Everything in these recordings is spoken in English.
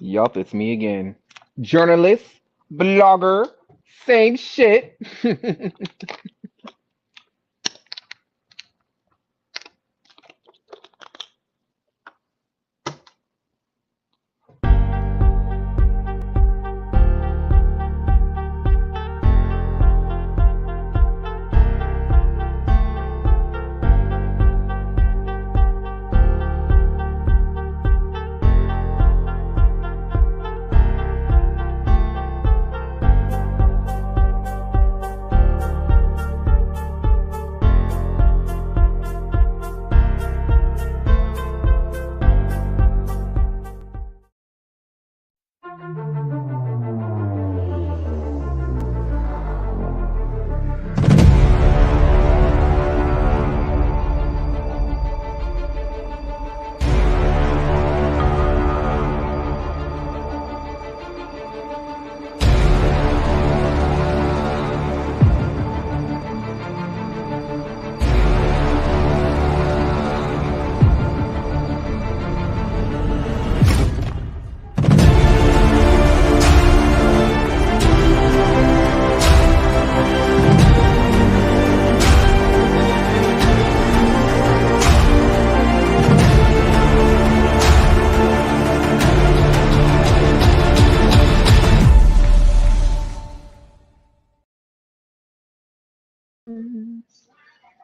Yup, it's me again. Journalist, blogger, same shit.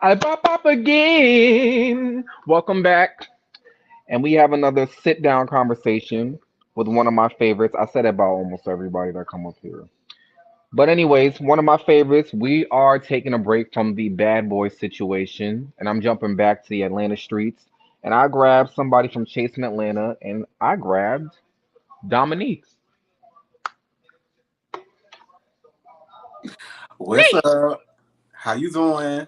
I pop up again. Welcome back. And we have another sit down conversation with one of my favorites. I said it about almost everybody that come up here. But anyways, one of my favorites, we are taking a break from the bad boy situation, and I'm jumping back to the Atlanta streets. And I grabbed somebody from Chasing Atlanta, and I grabbed Dominique. What's up? How you doing?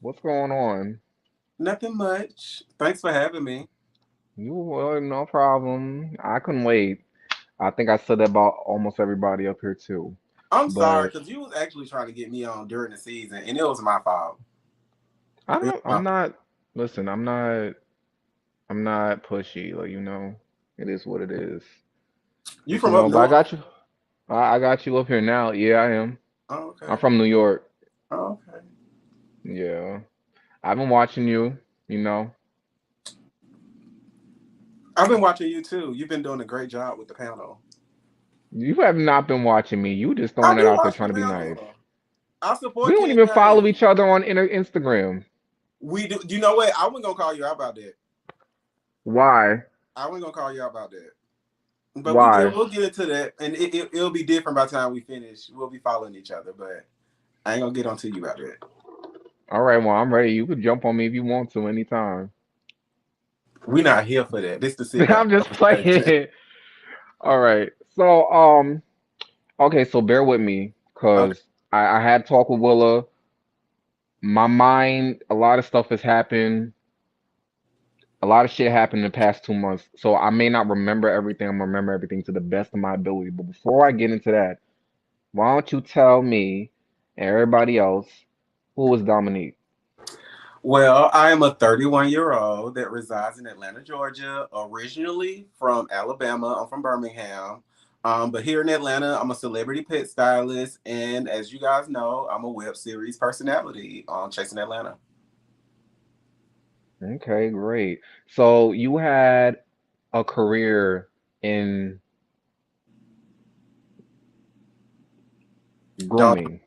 What's going on? Nothing much. Thanks for having me. You were no problem. I couldn't wait. I think I said that about almost everybody up here too. I'm sorry But because you was actually trying to get me on during the season, and it was my fault. I It was don't. my I'm not. Listen, I'm not. I'm not pushy. Like it is what it is. You You from up know, but I north? got you. I got you up here now. Yeah, I am. Oh, I'm okay. from New York. Oh, okay. Yeah, I've been watching you. You know, I've been watching you too. You've been doing a great job with the panel. you have not been watching me. You just I throwing it do out there watch the trying to be nice. panel. I We support don't even follow campaign. each other on Instagram. We do. You know what? I wasn't gonna call you out about that. Why? I wasn't gonna call you out about that. But Why? we'll get into that, and it'll be different by the time we finish. We'll be following each other, but I ain't gonna get onto you about that. All right, well, I'm ready. You could jump on me if you want to anytime. We're not here for that. This is the sit down I'm just conversation. playing. All right. So, okay, so bear with me Okay. because I had talk with Willa. My mind, a lot of stuff has happened. A lot of shit happened in the past 2 months. So I may not remember everything. I'm gonna remember everything to the best of my ability. But before I get into that, why don't you tell me and everybody else who was Dominique? Well, I am a 31-year-old that resides in Atlanta, Georgia, originally from Alabama. I'm from Birmingham. But here in Atlanta, I'm a celebrity pet stylist. And as you guys know, I'm a web series personality on Chasing Atlanta. Okay, great. So you had a career in Don't, grooming.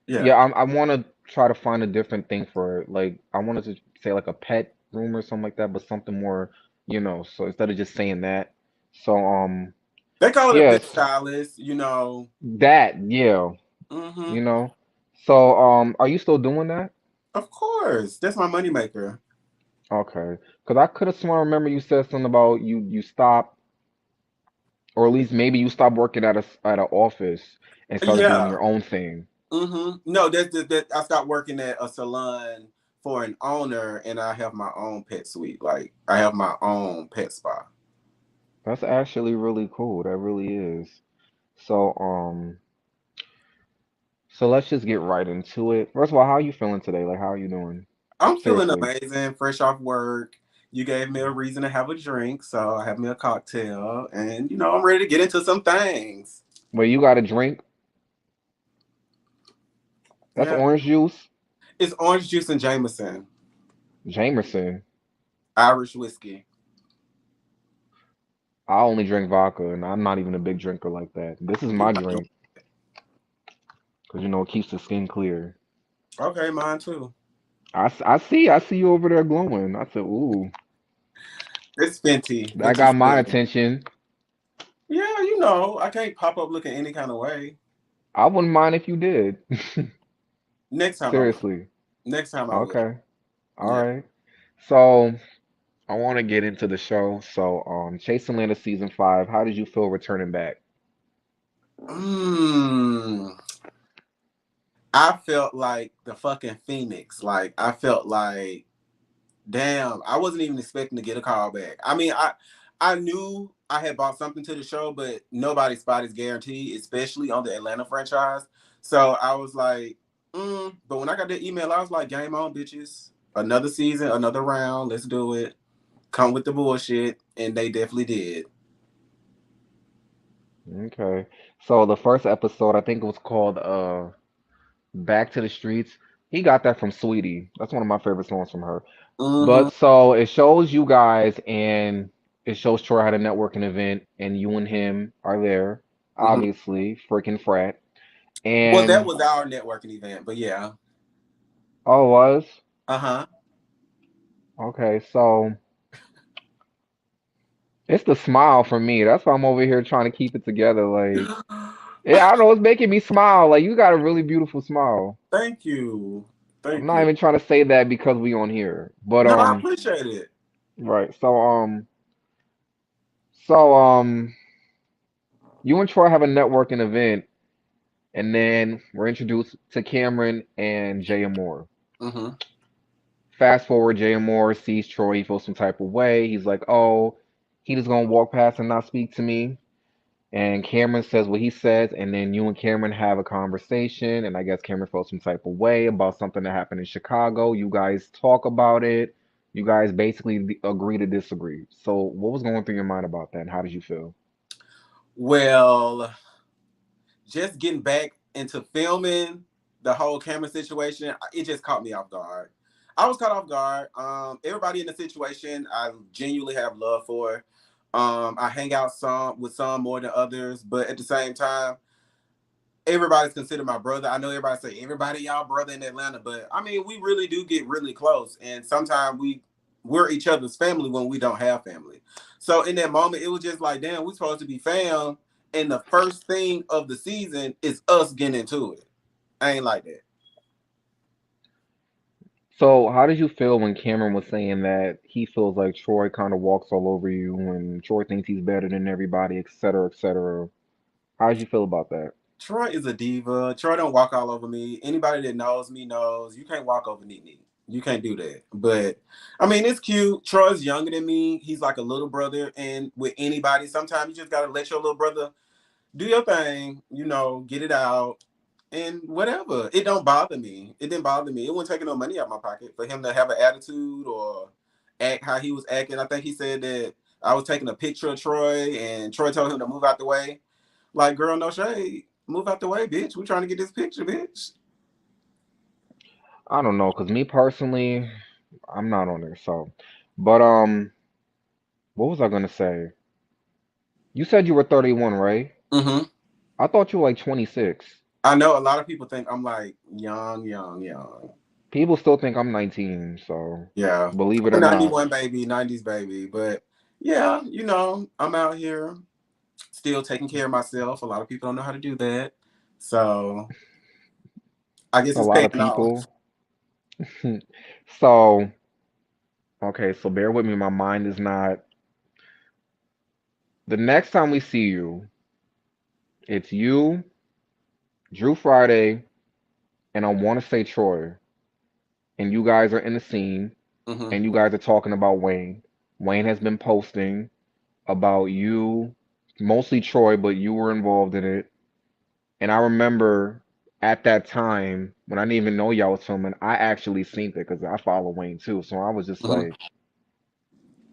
yeah. Yeah, I want to try to find a different thing for it. Like I wanted to say like a pet room or something like that, but something more, So instead of just saying that, so They call it a pet yes, stylist, you know. that yeah, Hmm. you know. So are you still doing that? Of course. That's my moneymaker. Okay, because I could have sworn I remember you said something about you stopped, or at least maybe you stopped working at an office and started doing Yeah. your own thing. No, that I stopped working at a salon for an owner, and I have my own pet suite. Like I have my own pet spa. That's actually really cool. That really is. So So let's just get right into it. First of all, how are you feeling today? Like, how are you doing? I'm feeling Seriously. amazing, fresh off work. You gave me a reason to have a drink, so I have me a cocktail, and I'm ready to get into some things. Where you got a drink? That's Yeah, orange juice. it's orange juice and Jameson, Jamerson. Irish whiskey. I only drink vodka, and I'm not even a big drinker like that. This is You my like drink because it keeps the skin clear. okay, mine too. I see you over there glowing. I said, ooh, It's Fenty. that Fenty got my Skin. attention. Yeah, I can't pop up looking any kind of way. I wouldn't mind if you did. Next time I will. Seriously. Next time I will. Okay. All Yeah. right. So I want to get into the show. So, Chase Atlanta season 5. How did you feel returning back? Mm, I felt like the fucking Phoenix. Like I felt like, damn, I wasn't even expecting to get a call back. I mean, I knew I had bought something to the show, but nobody's spot is guaranteed, especially on the Atlanta franchise. So I was like, but when I got the email, I was like, game on, bitches. Another season, another round. Let's do it. Come with the bullshit, and they definitely did. Okay. So the first episode, I think it was called Back to the Streets. He got that from Sweetie. That's one of my favorite songs from her. Mm-hmm. But so it shows you guys, and it shows Troy had a networking event, and you and him are there, Mm-hmm. obviously, freaking frat. Well, that And was our networking event, but yeah. oh, it was? Uh-huh. Okay, so it's the smile for me. That's why I'm over here trying to keep it together. Like, yeah, I don't know, it's making me smile. Like, you got a really beautiful smile. Thank you. I'm Thank not you. even trying to say that because we on here. But No, I appreciate it. right. So you and Troy have a networking event, and then we're introduced to Cameron and Jay Moore. Mm-hmm. Fast forward, Jay Moore sees Troy, he feels some type of way. He's like, oh, he just gonna walk past and not speak to me. And Cameron says what he says, and then you and Cameron have a conversation, and I guess Cameron felt some type of way about something that happened in Chicago. You guys talk about it. You guys basically agree to disagree. So, what was going through your mind about that, and how did you feel? Well, just getting back into filming the whole camera situation, it just caught me off guard. I was caught off guard. Everybody in the situation, I genuinely have love for. I hang out some with some more than others, but at the same time, everybody's considered my brother. I know everybody say everybody y'all brother in Atlanta, but I mean we really do get really close, and sometimes we're each other's family when we don't have family. So in that moment, it was just like, damn, we're supposed to be fam, and the first thing of the season is us getting into it. I ain't like that. So, how did you feel when Cameron was saying that he feels like Troy kind of walks all over you, and Troy thinks he's better than everybody, et cetera, et cetera? How did you feel about that? Troy is a diva. Troy don't walk all over me. Anybody that knows me knows you can't walk over Nene. You can't do that. But I mean, it's cute. Troy's younger than me. He's like a little brother, and with anybody, sometimes you just gotta let your little brother do your thing. Get it out and whatever. It don't bother me. It didn't bother me. It wasn't taking no money out of my pocket for him to have an attitude or act how he was acting. I think he said that I was taking a picture of Troy, and Troy told him to move out the way. Like, girl, no shade. Move out the way, bitch. We trying to get this picture, bitch. I don't know, cause me personally, I'm not on there. So, but what was I gonna say? You said you were 31, right? Mm-hmm. I thought you were like 26. I know a lot of people think I'm like young, young, young. People still think I'm 19, so Yeah. believe it I'm or a not. 91 baby, 90s baby. But yeah, I'm out here still taking care of myself. A lot of people don't know how to do that. So I guess A it's lot paying of off. people. So, okay, so bear with me. My mind is not. The next time we see you, it's you, Drew Friday, and I want to say Troy, and you guys are in the scene, Mm-hmm. and you guys are talking about Wayne. Wayne has been posting about you, mostly Troy, but you were involved in it. And I remember at that time when I didn't even know y'all was filming, I actually seen it because I follow Wayne too. So I was just Mm-hmm. like,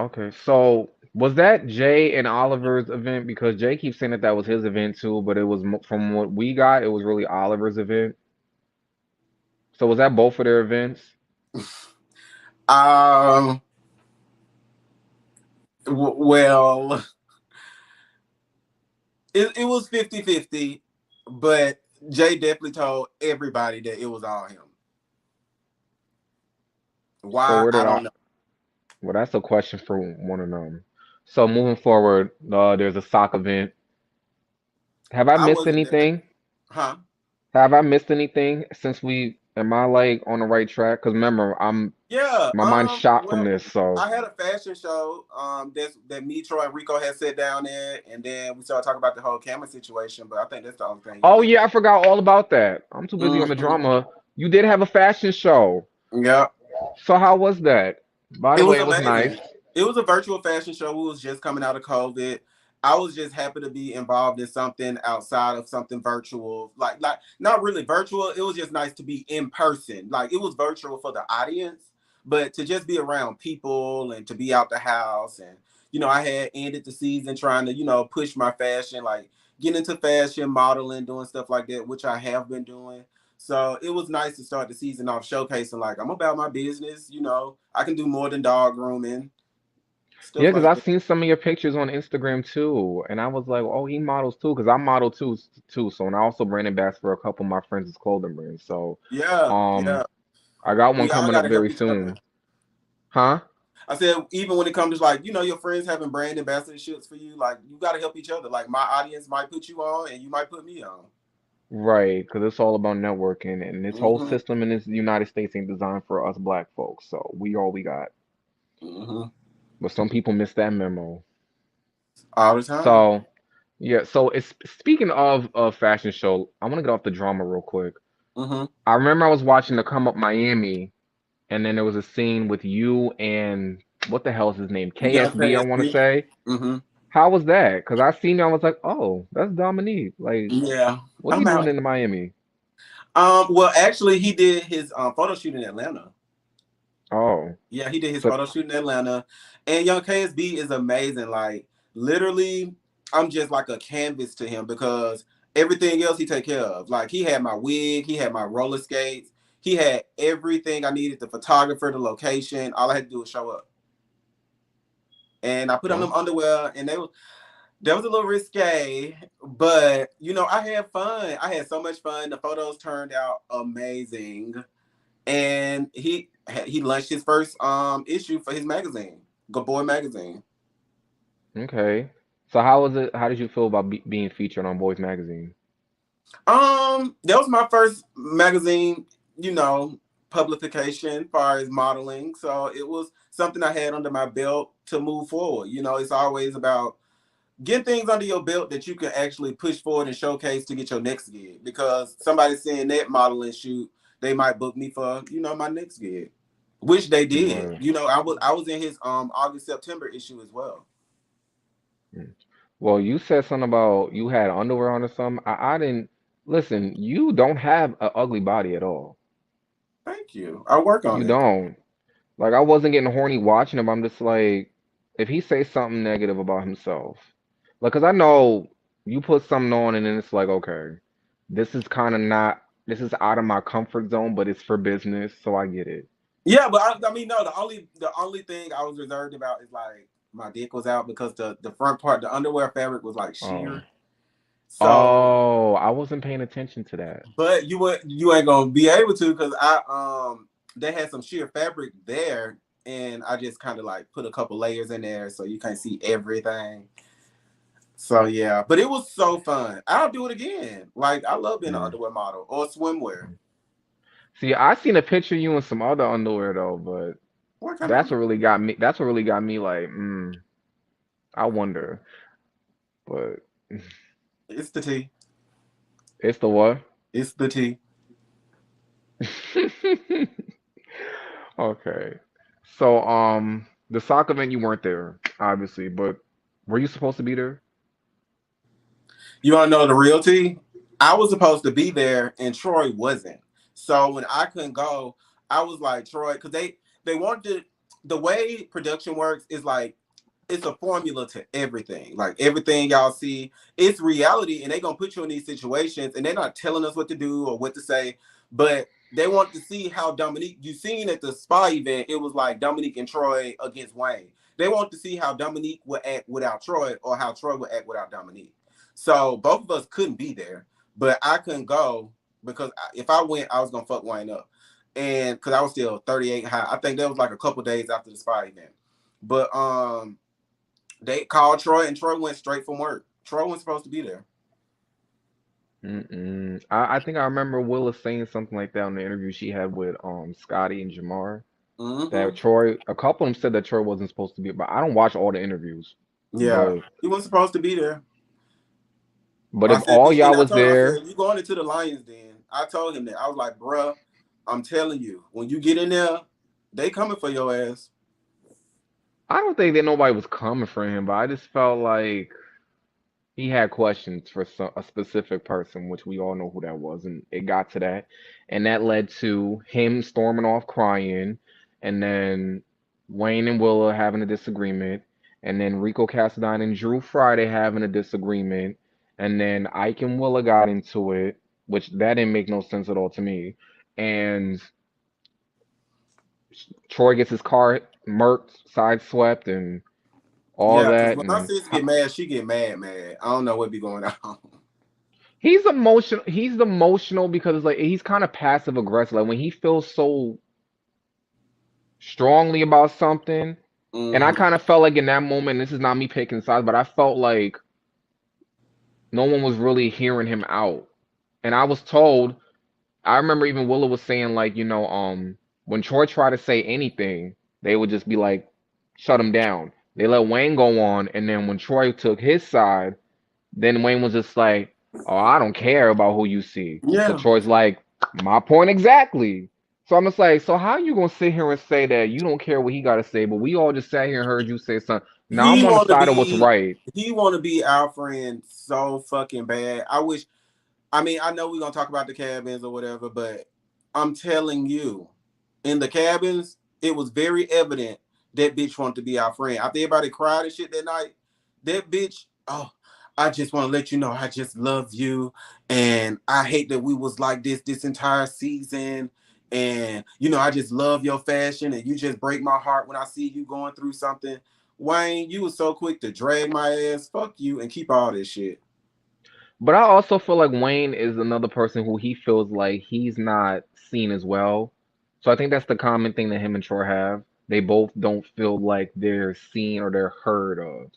Okay, so was that Jay and Oliver's event? Because Jay keeps saying that that was his event too, but it was from what we got, it was really Oliver's event. So was that both of their events? Um, well, it was 50-50, but Jay definitely told everybody that it was all him. So Why? where I did I? don't know. Well, that's a question for one of them. So moving forward, there's a sock event. Have I I missed wasn't there. anything? Huh? Have I missed anything since we? Am I like on the right track? Because remember, I'm Yeah. my mind's shot from Well, this. So. I had a fashion show. That me, Troy, and Rico had sat down there, and then we started talking about the whole camera situation. But I think that's the only thing you Oh missed. yeah, I forgot all about that. I'm too busy on the Hmm. drama. You did have a fashion show. Yeah. So how was that? By It the way, was it was nice. amazing. It was a virtual fashion show. We was just coming out of COVID. I was just happy to be involved in something outside of something virtual. Like not really virtual. It was just nice to be in person. Like it was virtual for the audience, but to just be around people and to be out the house and I had ended the season trying to, push my fashion, like get into fashion, modeling, doing stuff like that, which I have been doing. So it was nice to start the season off showcasing like I'm about my business, I can do more than dog grooming, Yeah, stuff because like I that. seen some of your pictures on Instagram too, and I was like, oh, he models too, because I model too. So and I also brand ambassador for a couple of my friends' clothing brands. So, Yeah, um, yeah. I got one We all coming up gotta help very each other. soon. Huh? I said, even when it comes to like, your friends having brand ambassadorships for you, like you gotta help each other. Like my audience might put you on and you might put me on. Right, because it's all about networking, and this whole Hmm. system in this United States ain't designed for us black folks. So we all we got. Hmm. But some people miss that memo. All the time. So yeah, so it's speaking of fashion show, I want to get off the drama real quick. Hmm. I remember I was watching the Come Up Miami, and then there was a scene with you and what the hell is his name? Young KSB, I want to KSB. say. Hmm. How was that? Because I seen you, I was like, oh, that's Dominique. Like, Yeah. what's he I'm doing out. in Miami? Well, actually, he did his photo shoot in Atlanta. Oh, Yeah, he did his so photo shoot in Atlanta. And Young KSB is amazing. Like literally, I'm just like a canvas to him because everything else he take care of. Like he had my wig, he had my roller skates, he had everything I needed, the photographer, the location. All I had to do was show up. And I put on oh, them underwear and that was a little risque, but I had fun. I had so much fun. The photos turned out amazing. And he launched his first issue for his magazine, Good Boy magazine. okay. So how was it? How did you feel about being featured on Boys Magazine? That was my first magazine, you know, publication as far as modeling. So it was something I had under my belt to move forward. It's always about getting things under your belt that you can actually push forward and showcase to get your next gig. Because somebody seeing that modeling shoot, they might book me for, my next gig. Which they did. Right. I was in his August September issue as well. Mm. Well, you said something about you had underwear on or something. I didn't listen. You don't have an ugly body at all. Thank you. I'll work on You it. don't. Like I wasn't getting horny watching him. I'm just like, if he says something negative about himself, like, cause I know you put something on and then it's like, okay, this is kind of not, this is out of my comfort zone, but it's for business, so I get it. Yeah, but I mean, no. The only thing I was reserved about is like my dick was out because the front part, the underwear fabric was like Oh, sheer. So, oh, I wasn't paying attention to that. but you ain't gonna be able to because they had some sheer fabric there, and I just kind of like put a couple layers in there so you can't see everything. So yeah, but it was so fun. I'll do it again. Like I love being an Mm. underwear model or swimwear. See, I seen a picture of you in some other underwear though, but What kind of that's what underwear? really got me. That's what really got me like, I wonder, but It's the T. it's the what? It's the T. Okay. So, the soccer event you weren't there, obviously, but were you supposed to be there? You want to know the real tea? I was supposed to be there and Troy wasn't. So when I couldn't go, I was like Troy because they wanted to, the way production works is like it's a formula to everything. Like everything y'all see, it's reality, and they gonna put you in these situations, and they're not telling us what to do or what to say, but they want to see how Dominique. You seen at the spy event, it was like Dominique and Troy against Wayne. They want to see how Dominique would act without Troy, or how Troy would act without Dominique. So both of us couldn't be there, but I couldn't go because if I went, I was gonna fuck Wayne up, and because I was still 38 high. I think that was like a couple days after the spy event, but they called Troy, and Troy went straight from work. Troy wasn't supposed to be there. Mm-mm. I think I remember Willa saying something like that in the interview she had with Scotty and Jamar. That Mm-hmm. Troy, a couple of them said that Troy wasn't supposed to be, but I don't watch all the interviews. Yeah, But he wasn't supposed to be there. but I if said, all and y'all I was told him, I said, there, you going into the Lions den. I told him that. I was like, bruh, I'm telling you, when you get in there, they coming for your ass. I don't think that nobody was coming for him. But I just felt like he had questions for a specific person, which we all know who that was, and it got to that, and that led to him storming off crying, and then Wayne and Willa having a disagreement, and then Rico Cassadine and Drew Friday having a disagreement, and then Ike and Willa got into it, which that didn't make no sense at all to me, and Troy gets his car murked, sideswept, and all Yeah, because that, when my and sis get mad, she get mad, mad. I don't know what be going on. he's emotional. He's emotional because it's like he's kind of passive aggressive. Like when he feels so strongly about something, and I Mm-hmm. kind of felt like in that moment, this is not me picking sides, but I felt like no one was really hearing him out. And I was told, I remember even Willa was saying like, when Troy tried to say anything, they would just be like, shut him down. They let Wayne go on, and then when Troy took his side, then Wayne was just like, "Oh, I don't care about who you see." So Yeah. Troy's like, "My point exactly." So I'm just like, "So how you gonna sit here and say that you don't care what he got to say, but we all just sat here and heard you say something? Now He I'm on the want to side of what's be right." he want to be our friend so fucking bad. I wish. I mean, I know we're gonna talk about the cabins or whatever, but I'm telling you, in the cabins, it was very evident that bitch wanted to be our friend. After everybody cried and shit that night, that bitch, oh, I just want to let you know I just love you. And I hate that we was like this entire season. And I just love your fashion, and you just break my heart when I see you going through something. Wayne, you was so quick to drag my ass. Fuck you and keep all this shit. But I also feel like Wayne is another person who he feels like he's not seen as well. So I think that's the common thing that him and Troy have. They both don't feel like they're seen or they're heard of.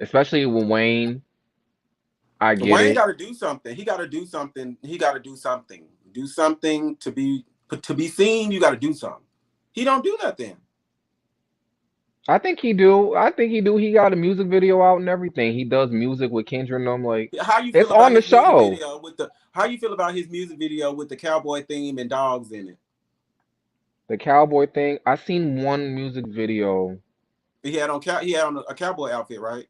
Especially with Wayne, I get Wayne got it. to do something. He got to do something. He got to do something. Do something to be seen. You got to do something. He don't do nothing. I think he do. I think he do. He got a music video out and everything. He does music with Kendra and them. Like How you it's feel about on the his music show. video with the? How you feel about his music video with the cowboy theme and dogs in it? The cowboy thing. I seen one music video. He had on a cowboy outfit, right?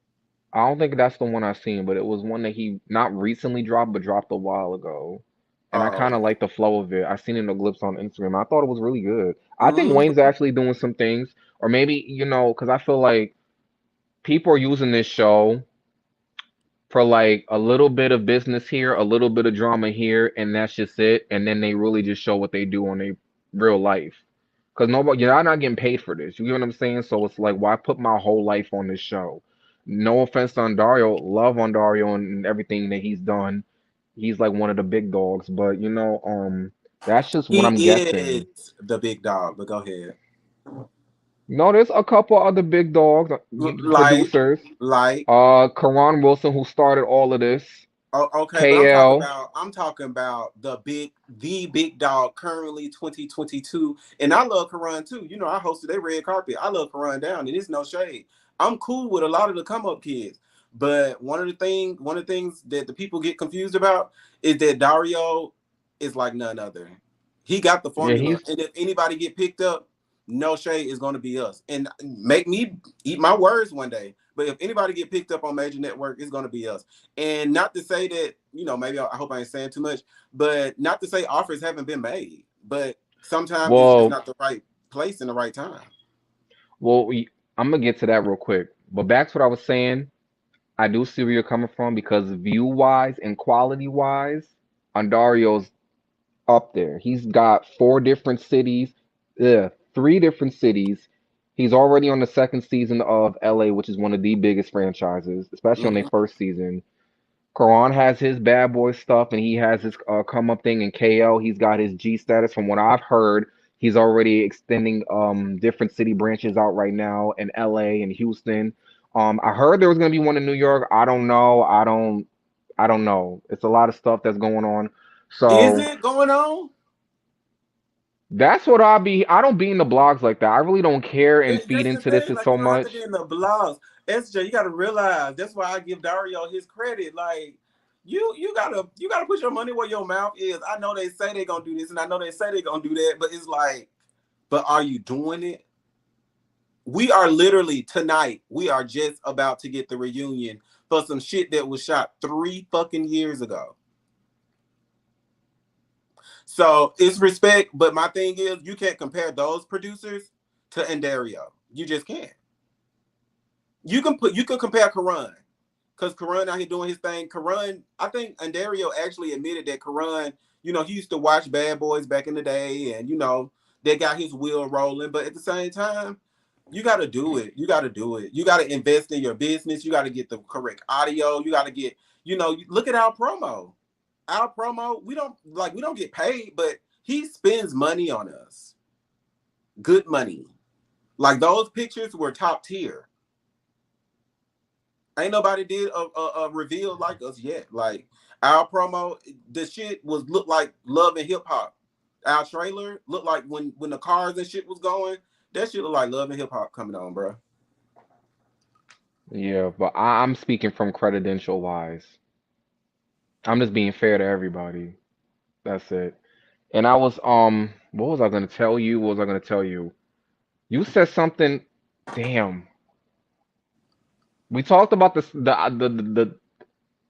I don't think that's the one I seen, but it was one that he not recently dropped, but dropped a while ago. And I Oh, kind of okay. like the flow of it. I seen it in the clips on Instagram. I thought it was really good. I think Wayne's Mm-hmm. actually doing some things, or maybe because I feel like people are using this show for like a little bit of business here, a little bit of drama here, and that's just it. And then they really just show what they do on their real life. Cause nobody, you're not getting paid for this. You get what I'm saying? So it's like, why put my whole life on this show? No offense to Dario, love on Dario and everything that he's done. He's like one of the big dogs, but that's just what He I'm guessing. is the big dog. But go ahead. No, there's a couple other big dogs, Like, producers. like. Karan Wilson, who started all of this. Oh, okay, but I'm talking KL. about the big dog currently 2022, and I love Karan too. I hosted a red carpet. I love Karan down, and it's no shade. I'm cool with a lot of the come up kids, but one of the things that the people get confused about is that Dario is like none other. He got the Yeah, formula, he's and if anybody get picked up, no shade is going to be us, and make me eat my words one day. But if anybody get picked up on major network, it's going to be us. And not to say that, maybe I hope I ain't saying too much, but not to say offers haven't been made, but sometimes it's just well, not the right place and the right time. well, I'm gonna get to that real quick. But back to what I was saying, I do see where you're coming from because view wise and quality wise, Ondario's up there. He's got four different cities, three different cities. He's already on the second season of LA, which is one of the biggest franchises, especially on their Hmm. first season. Karan has his bad boy stuff, and he has his come up thing in KO. He's got his G status. From what I've heard, he's already extending different city branches out right now in LA and Houston. I heard there was gonna be one in New York. I don't know. I don't know. It's a lot of stuff that's going on. Is So it going on? that's what I be. I don't be in the blogs like that. I really don't care and feed That's the into this thing. is Like you so don't have to be much. in the blogs. SJ, you got to realize that's why I give Dario his credit. Like you gotta put your money where your mouth is. I know they say they're gonna do this, and I know they say they're gonna do that, but it's like, but are you doing it? We are literally tonight. We are just about to get the reunion for some shit that was shot 3 fucking years ago. So it's respect, but my thing is, you can't compare those producers to Endario. You just can't. You can compare Karan because Karan out here doing his thing. Karan, I think Andario actually admitted that Karan, he used to watch Bad Boys back in the day, and they got his wheel rolling. But at the same time, you got to do it. You got to do it. You got to invest in your business. You got to get the correct audio. You got to get, look at our promo. Our promo, we don't get paid, but he spends money on us. Good money. Like those pictures were top tier. Ain't nobody did a reveal like us yet. Like our promo, the shit was looked like Love and Hip Hop. Our trailer looked like when the cars and shit was going. That shit looked like Love and Hip Hop coming on, bro. Yeah, but I'm speaking from credential wise. I'm just being fair to everybody. That's it. And I was what was I gonna tell you? What was I gonna tell you? You said something. Damn. We talked about this the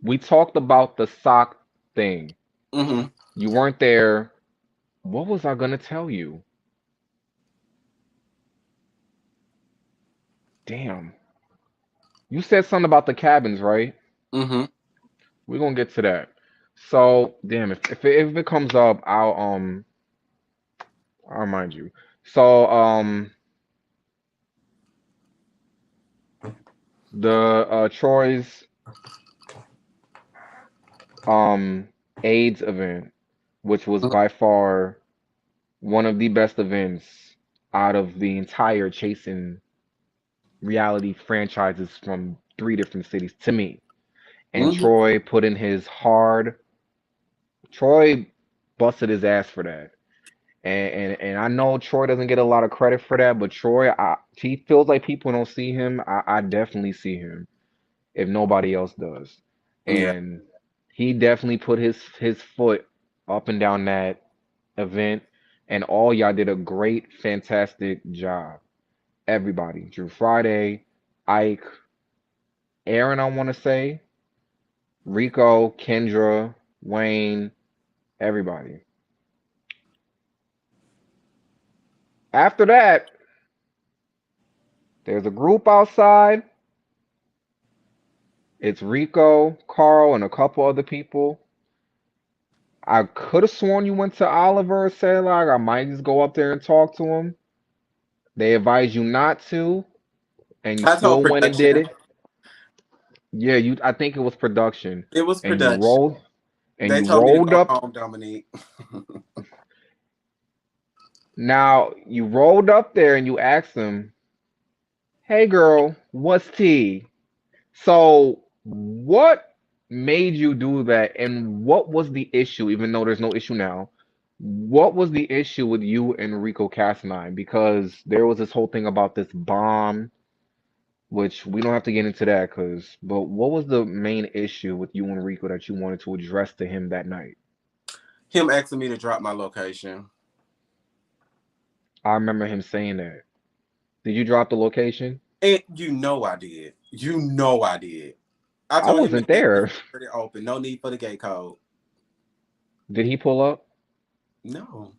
we talked about the sock thing. Mm-hmm. You weren't there. What was I gonna tell you? Damn. You said something about the cabins, right? Mm-hmm. We're gonna get to that. So, damn, if it comes up, I'll remind you. So, the Troy's um AIDS event, which was by far one of the best events out of the entire chasing reality franchises from three different cities to me. And Mm-hmm. Troy put in his hard. Troy busted his ass for that. And I know Troy doesn't get a lot of credit for that, but Troy, he feels like people don't see him. I definitely see him if nobody else does. Yeah. And he definitely put his foot up and down that event, and all y'all did a great, fantastic job. Everybody, Drew Friday, Ike, Aaron, I want to say, Rico, Kendra, Wayne, everybody. After that, there's a group outside. It's Rico, Carl, and a couple other people. I could have sworn you went to Oliver or said like I might just go up there and talk to him. They advised you not to, and you I told still went and did production. it. Yeah, you. I think it was production, It was and you production. rolled, and They you told me to rolled go up. home, Dominique. Now you rolled up there and you asked them, "Hey, girl, what's tea?" So what made you do that, and what was the issue? Even though there's no issue now, what was the issue with you and Rico Casanine? Because there was this whole thing about this bomb, which we don't have to get into that, cause. But what was the main issue with you and Rico that you wanted to address to him that night? Him asking me to drop my location. I remember him saying that. Did you drop the location? And you know I did. You know I did. I I told him the wasn't gate was there. already open. No need for the gate code. Did he pull up? No.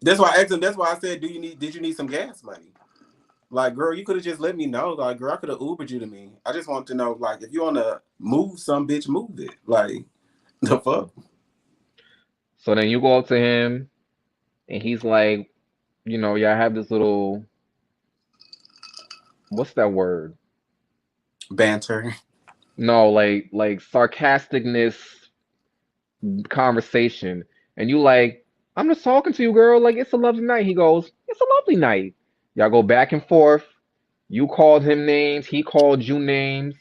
That's why I asked him. That's why I said, did you need some gas money? Like, girl, you could have just let me know. Like, girl, I could have Ubered you to me. I just want to know, like, if you want to move some bitch, move it. Like, the fuck? So then you go up to him, and he's like, y'all have this little, what's that word? Banter. No, like sarcasticness conversation, and you like, I'm just talking to you, girl. Like it's a lovely night. He goes, it's a lovely night. Y'all go back and forth. You called him names. He called you names.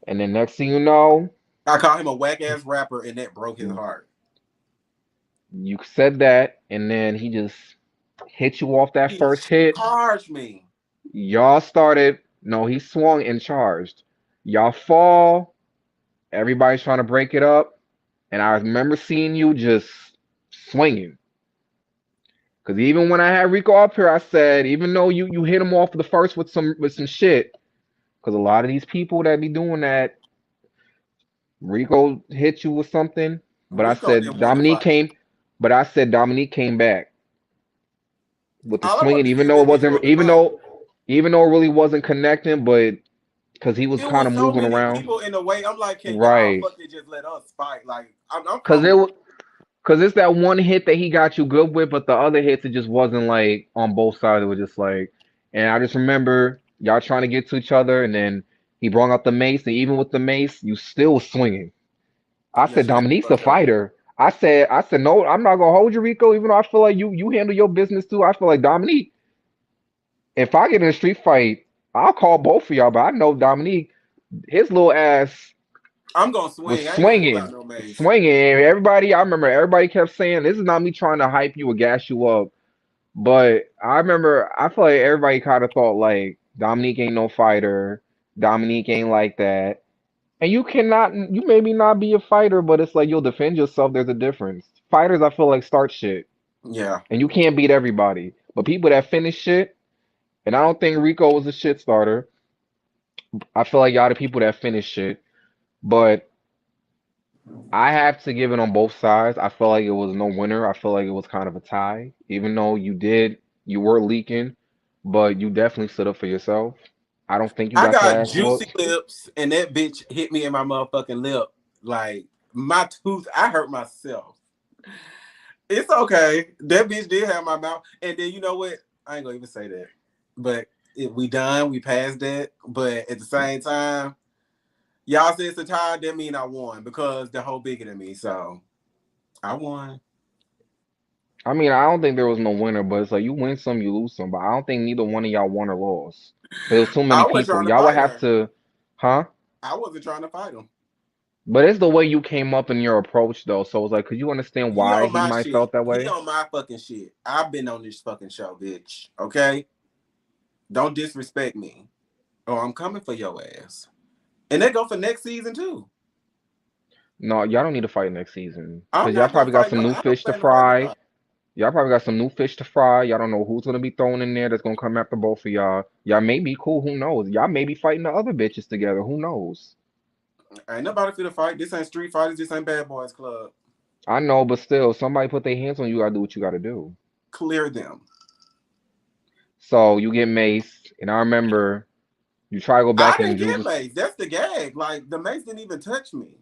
And then next thing you know, I call him a whack ass rapper, and that broke his heart. you said that, and then he just hit you off that He first hit. charged me. Y'all started. No, he swung and charged. Y'all fall. Everybody's trying to break it up. And I remember seeing you just swinging. Because even when I had Rico up here, I said, even though you hit him off the first with some shit, because a lot of these people that be doing that, Rico hit you with something. But I Rico said didn't want to Dominique fight. came. But I said Dominique came back with the All I want swinging, to see even is though it that bitch wasn't, want to fight. even though it really wasn't connecting, but because he was It kind of was so moving many around, people in the way. I'm like, can y'all right? fucking just let us fight? Like, I'm Because calling. it's that one hit that he got you good with, but the other hits it just wasn't like on both sides. It was just like, and I just remember y'all trying to get to each other, and then he brought out the mace, and even with the mace, you still was swinging. I Yeah, said she got me Dominique's a fucked up. fighter. I said no, I'm not gonna hold you, Rico. Even though I feel like you handle your business too. I feel like Dominique. If I get in a street fight, I'll call both of y'all. But I know Dominique, his little ass I'm gonna was swing. I ain't gonna pull out swinging, no mace. swinging. Everybody, I remember everybody kept saying, "This is not me trying to hype you or gas you up." But I remember, I feel like everybody kind of thought like Dominique ain't no fighter. Dominique ain't like that. And you cannot, you maybe not be a fighter, but it's like you'll defend yourself. There's a difference. Fighters, I feel like start shit, Yeah, and you can't beat everybody. But people that finish shit, and I don't think Rico was a shit starter. I feel like y'all the people that finish shit, but I have to give it on both sides. I feel like it was no winner. I feel like it was kind of a tie, even though you were leaking, but you definitely stood up for yourself. I don't think you I got your got ass juicy whooped. lips, and that bitch hit me in my motherfucking lip. Like my tooth, I hurt myself. It's okay. That bitch did have my mouth, and then you know what? I ain't gonna even say that. But if we done, we passed that. But at the same time, y'all said it's a tie. That mean I won because the whole bigger than me. So I won. I mean, I don't think there was no winner, but it's like you win some, you lose some. But I don't think neither one of y'all won or lost. There was too many I wasn't people. trying to Y'all would fight have her. to, huh? I wasn't trying to fight him. But it's the way you came up in your approach, though. So it's like, could you understand He why on he my might shit. felt that He way? on my fucking shit. I've been on this fucking show, bitch. Okay? Don't disrespect me. Or I'm coming for your ass. And they go for next season too. No, y'all don't need to fight next season I'm because y'all not gonna probably got fight some no. new I don't fish to plan to fight fry. nobody. Y'all probably got some new fish to fry. Y'all don't know who's gonna be thrown in there that's gonna come after both of y'all. Y'all may be cool. Who knows? Y'all may be fighting the other bitches together. Who knows? Ain't nobody for the fight. This ain't Street Fighters. This ain't Bad Boys Club. I know, but still, somebody put their hands on you. Gotta do what you gotta do. Clear them. So you get maced, and I remember you try to go I back didn't and get Jules. mace. That's the gag. Like the mace didn't even touch me.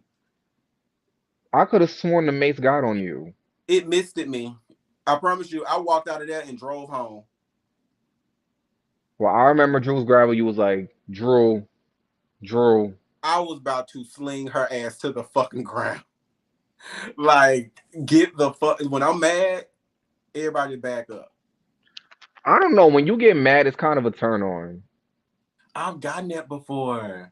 I could have sworn the mace got on you. It missed at me. I promise you. I walked out of there and drove home. Well, I remember Drew's grabbing you was like, Drew, Drew. I was about to sling her ass to the fucking ground. Like, get the fuck. When I'm mad, everybody back up. I don't know. When you get mad, it's kind of a turn on. I've gotten that before.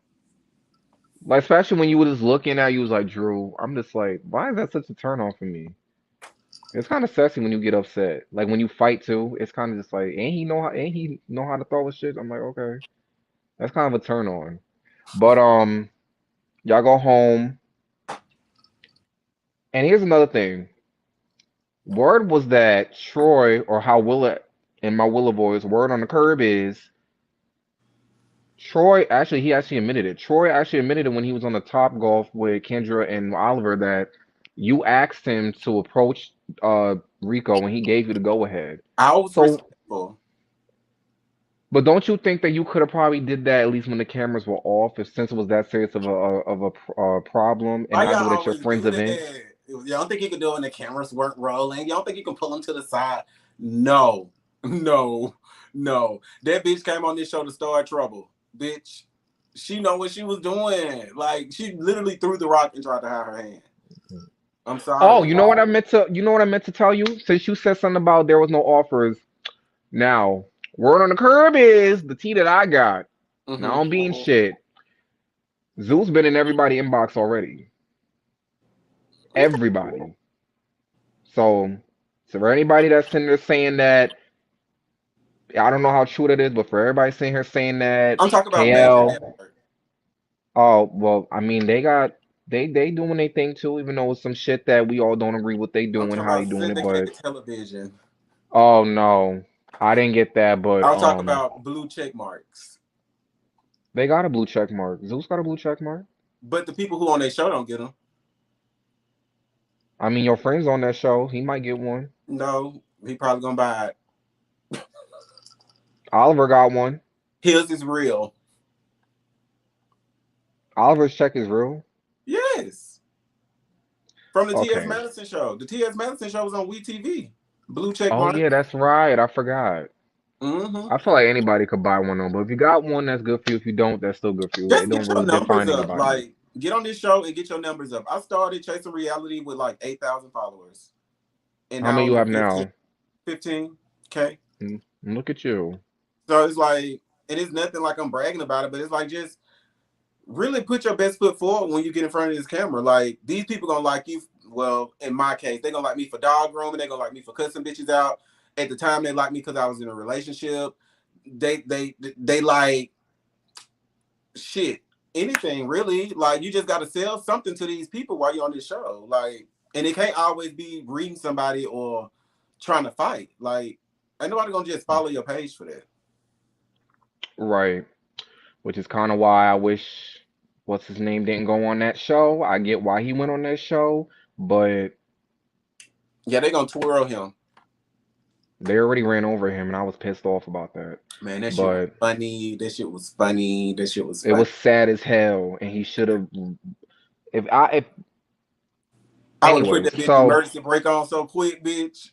Like especially when you were just looking at you was like Drew. I'm just like, why is that such a turn on for me? It's kind of sassy when you get upset. Like when you fight too, it's kind of just like, ain't he know how to throw a shit? I'm like, okay, that's kind of a turn on. But y'all go home, and here's another thing. Word was that Troy or how Willa in my Willa voice, word on the curb is Troy actually he actually admitted it. Troy actually admitted it when he was on the Top Golf with Kendra and Oliver that you asked him to approach Rico when he gave you the go ahead. I was So respectful. But don't you think that you could have probably did that at least when the cameras were off, if since it was that serious of a problem, and Why not y'all do it at your always friend's do that? event? You don't think you can do it when the cameras weren't rolling? You don't think you can pull them to the side? No, no, no. That bitch came on this show to start trouble. Bitch, she know what she was doing. Like she literally threw the rock and tried to hide her hand. I'm Oh, sorry. you know what I meant to tell you? Since you said something about there was no offers. Now, word on the curb is the tea that I got. Now Mm-hmm. I'm being shit. Zeus been in everybody inbox already. Everybody. So, so for anybody that's sitting there saying that, I don't know how true that is, but for everybody sitting here saying that I'm talking about major KL, network. oh well, I mean they doing their thing too, even though it's some shit that we all don't agree what they I'm doing, talking how they about doing it, but syndicated television. oh no, I didn't get that, but I'll talk about blue check marks. they got a blue check mark. Zeus got a blue check mark. But the people who on their show don't get them. I mean, your friend's on that show. He might get one. No, he probably gonna buy it. Oliver got one. His is real. Oliver's check is real. Yes. From the T.S. Okay. Madison show. The T.S. Madison show was on WeTV. Blue check Oh mark. yeah, that's right. I forgot. Mm-hmm. I feel like anybody could buy one though, but if you got one, that's good for you. If you don't, that's still good for you. It Just don't get your really numbers define up. anybody. Like, get on this show and get your numbers up. I started Chasing Reality with like 8,000 followers. And How now many I'm you at have 15, now? 15K. Look at you. So it's like, and it's nothing like I'm bragging about it, but it's like just really put your best foot forward when you get in front of this camera. Like these people gonna like you. Well, in my case, they gonna like me for dog grooming. They gonna like me for cussing bitches out. At the time, they liked me because I was in a relationship. They like shit. Anything really. Like you just gotta sell something to these people while you're on this show. Like, and it can't always be reading somebody or trying to fight. Like, ain't nobody gonna just follow your page for that. Right. Which is kind of why I wish what's his name didn't go on that show. I get why he went on that show, but Yeah, they gonna twirl him. they already ran over him, and I was pissed off about that. Man, that shit was But funny. That shit was funny. That shit was it funny. was sad as hell, and he should have. If I would have put anyway, that bitch so emergency brake on so quick, bitch.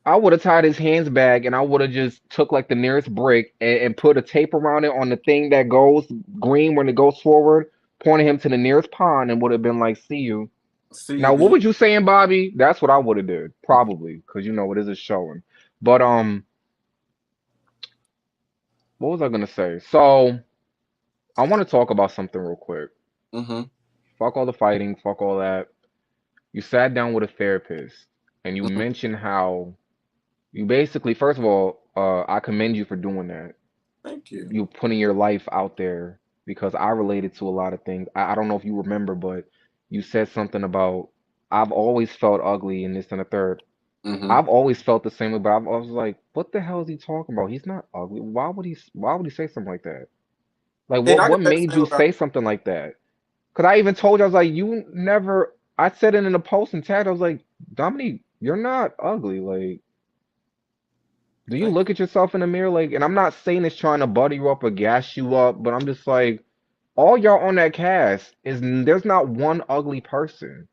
I would have tied his hands back, and I would have just took like the nearest brick and put a tape around it on the thing that goes green when it goes forward, pointing him to the nearest pond, and would have been like, "See you." See you, Now, what bitch. was you saying, Bobby? That's what I would have did, probably, because you know it is a showing. But what was I gonna say? So I want to talk about something real quick. Mm-hmm. Fuck all the fighting, fuck all that. You sat down with a therapist, and you Mm-hmm. mentioned how you basically, first of all, I commend you for doing that. Thank you. You putting your life out there because I related to a lot of things. I don't know if you remember, but you said something about I've always felt ugly in this and the third. Mm-hmm. I've always felt the same way, but I was like, what the hell is he talking about? He's not ugly. Why would he say something like that? Like And I can what say the made same you about. say something like that? Because I even told you, I was like, you never, I said it in a post and tagged, I was like, Dominique, you're not ugly. Like, do you Thank look at yourself in the mirror? Like, and I'm not saying it's trying to butter you up or gas you up, but I'm just like, all y'all on that cast is there's not one ugly person.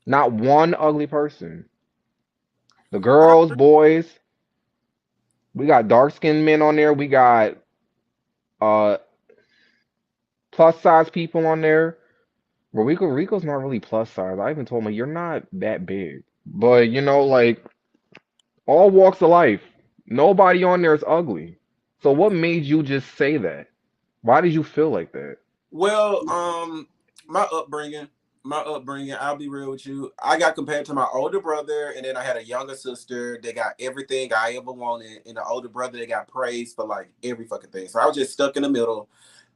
Not one ugly person. The you. girls, boys, we got dark skinned men on there. We got uh plus size people on there. Well, Rico's not really plus size. I even told him you're not that big. But like all walks of life, nobody on there is ugly. So what made you just say that? Why did you feel like that? Well, my upbringing, I'll be real with you. I got compared to my older brother, and then I had a younger sister that got everything I ever wanted, and the older brother that got praised for like every fucking thing. So I was just stuck in the middle.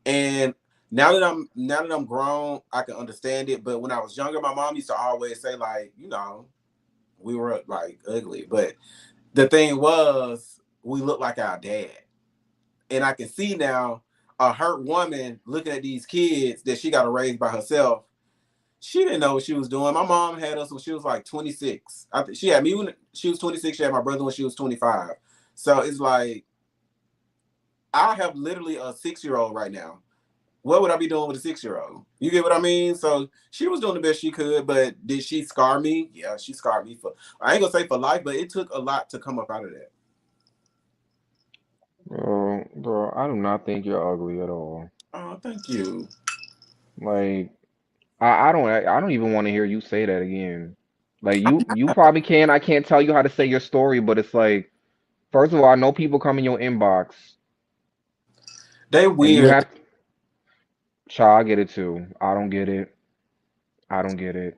And now that I'm grown, I can understand it. But when I was younger, my mom used to always say like, we were like ugly, but the thing was, we looked like our dad. And I can see now a hurt woman looking at these kids that she got to raise by herself. She didn't know what she was doing. My mom had us when she was like 26. I think she had me when she was 26. She had my brother when she was 25. So it's like I have literally a 6-year-old right now. What would I be doing with a 6-year-old? You get what I mean? So she was doing the best she could, but did she scar me? Yeah, she scarred me for, I ain't gonna say for life, but it took a lot to come up out of that. Bro, I do not think you're ugly at all. Oh, thank you. Like, I don't even want to hear you say that again. Like, you probably can. I can't tell you how to say your story, but it's like, first of all, I know people come in your inbox, They and you weird. have, child, I get it too. I don't get it. I don't get it.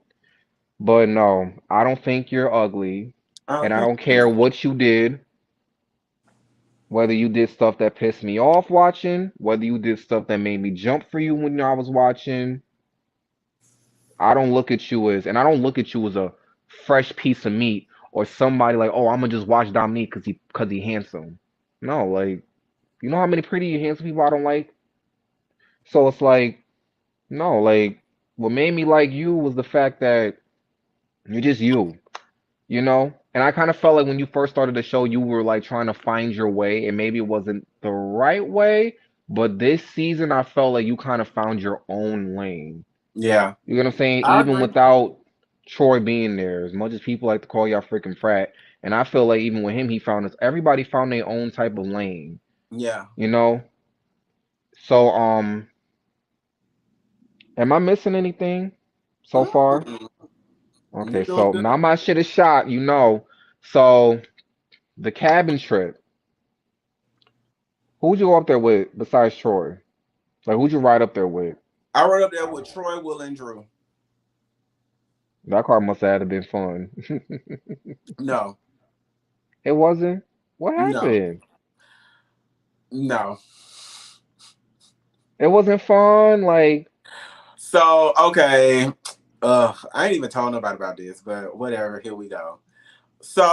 But no, I don't think you're ugly, Oh, and I thank don't care you. what you did. Whether you did stuff that pissed me off watching, whether you did stuff that made me jump for you when I was watching, I don't look at you as, and I don't look at you as a fresh piece of meat or somebody like, oh, I'm gonna just watch Dominique because he handsome. No, like, you know how many pretty handsome people I don't like. So it's like, no, like, what made me like you was the fact that you're just you, you know. And I kind of felt like when you first started the show, you were like trying to find your way, and maybe it wasn't the right way. But this season, I felt like you kind of found your own lane. Yeah, You know what I'm saying? I Even agree. without Troy being there, as much as people like to call y'all freaking frat, and I feel like even with him, he found us. Everybody found their own type of lane, Yeah. you know. So, am I missing anything so far? Mm-mm. Okay, You doing so good? now my shit is shot, you know. So the cabin trip, who'd you go up there with besides Troy? Like, who'd you ride up there with? I rode up there with Troy, Will, and Drew. That car must have been fun. No, It wasn't. What no, happened? no. It wasn't fun. Like, So okay, I ain't even told nobody about this, but whatever. Here we go.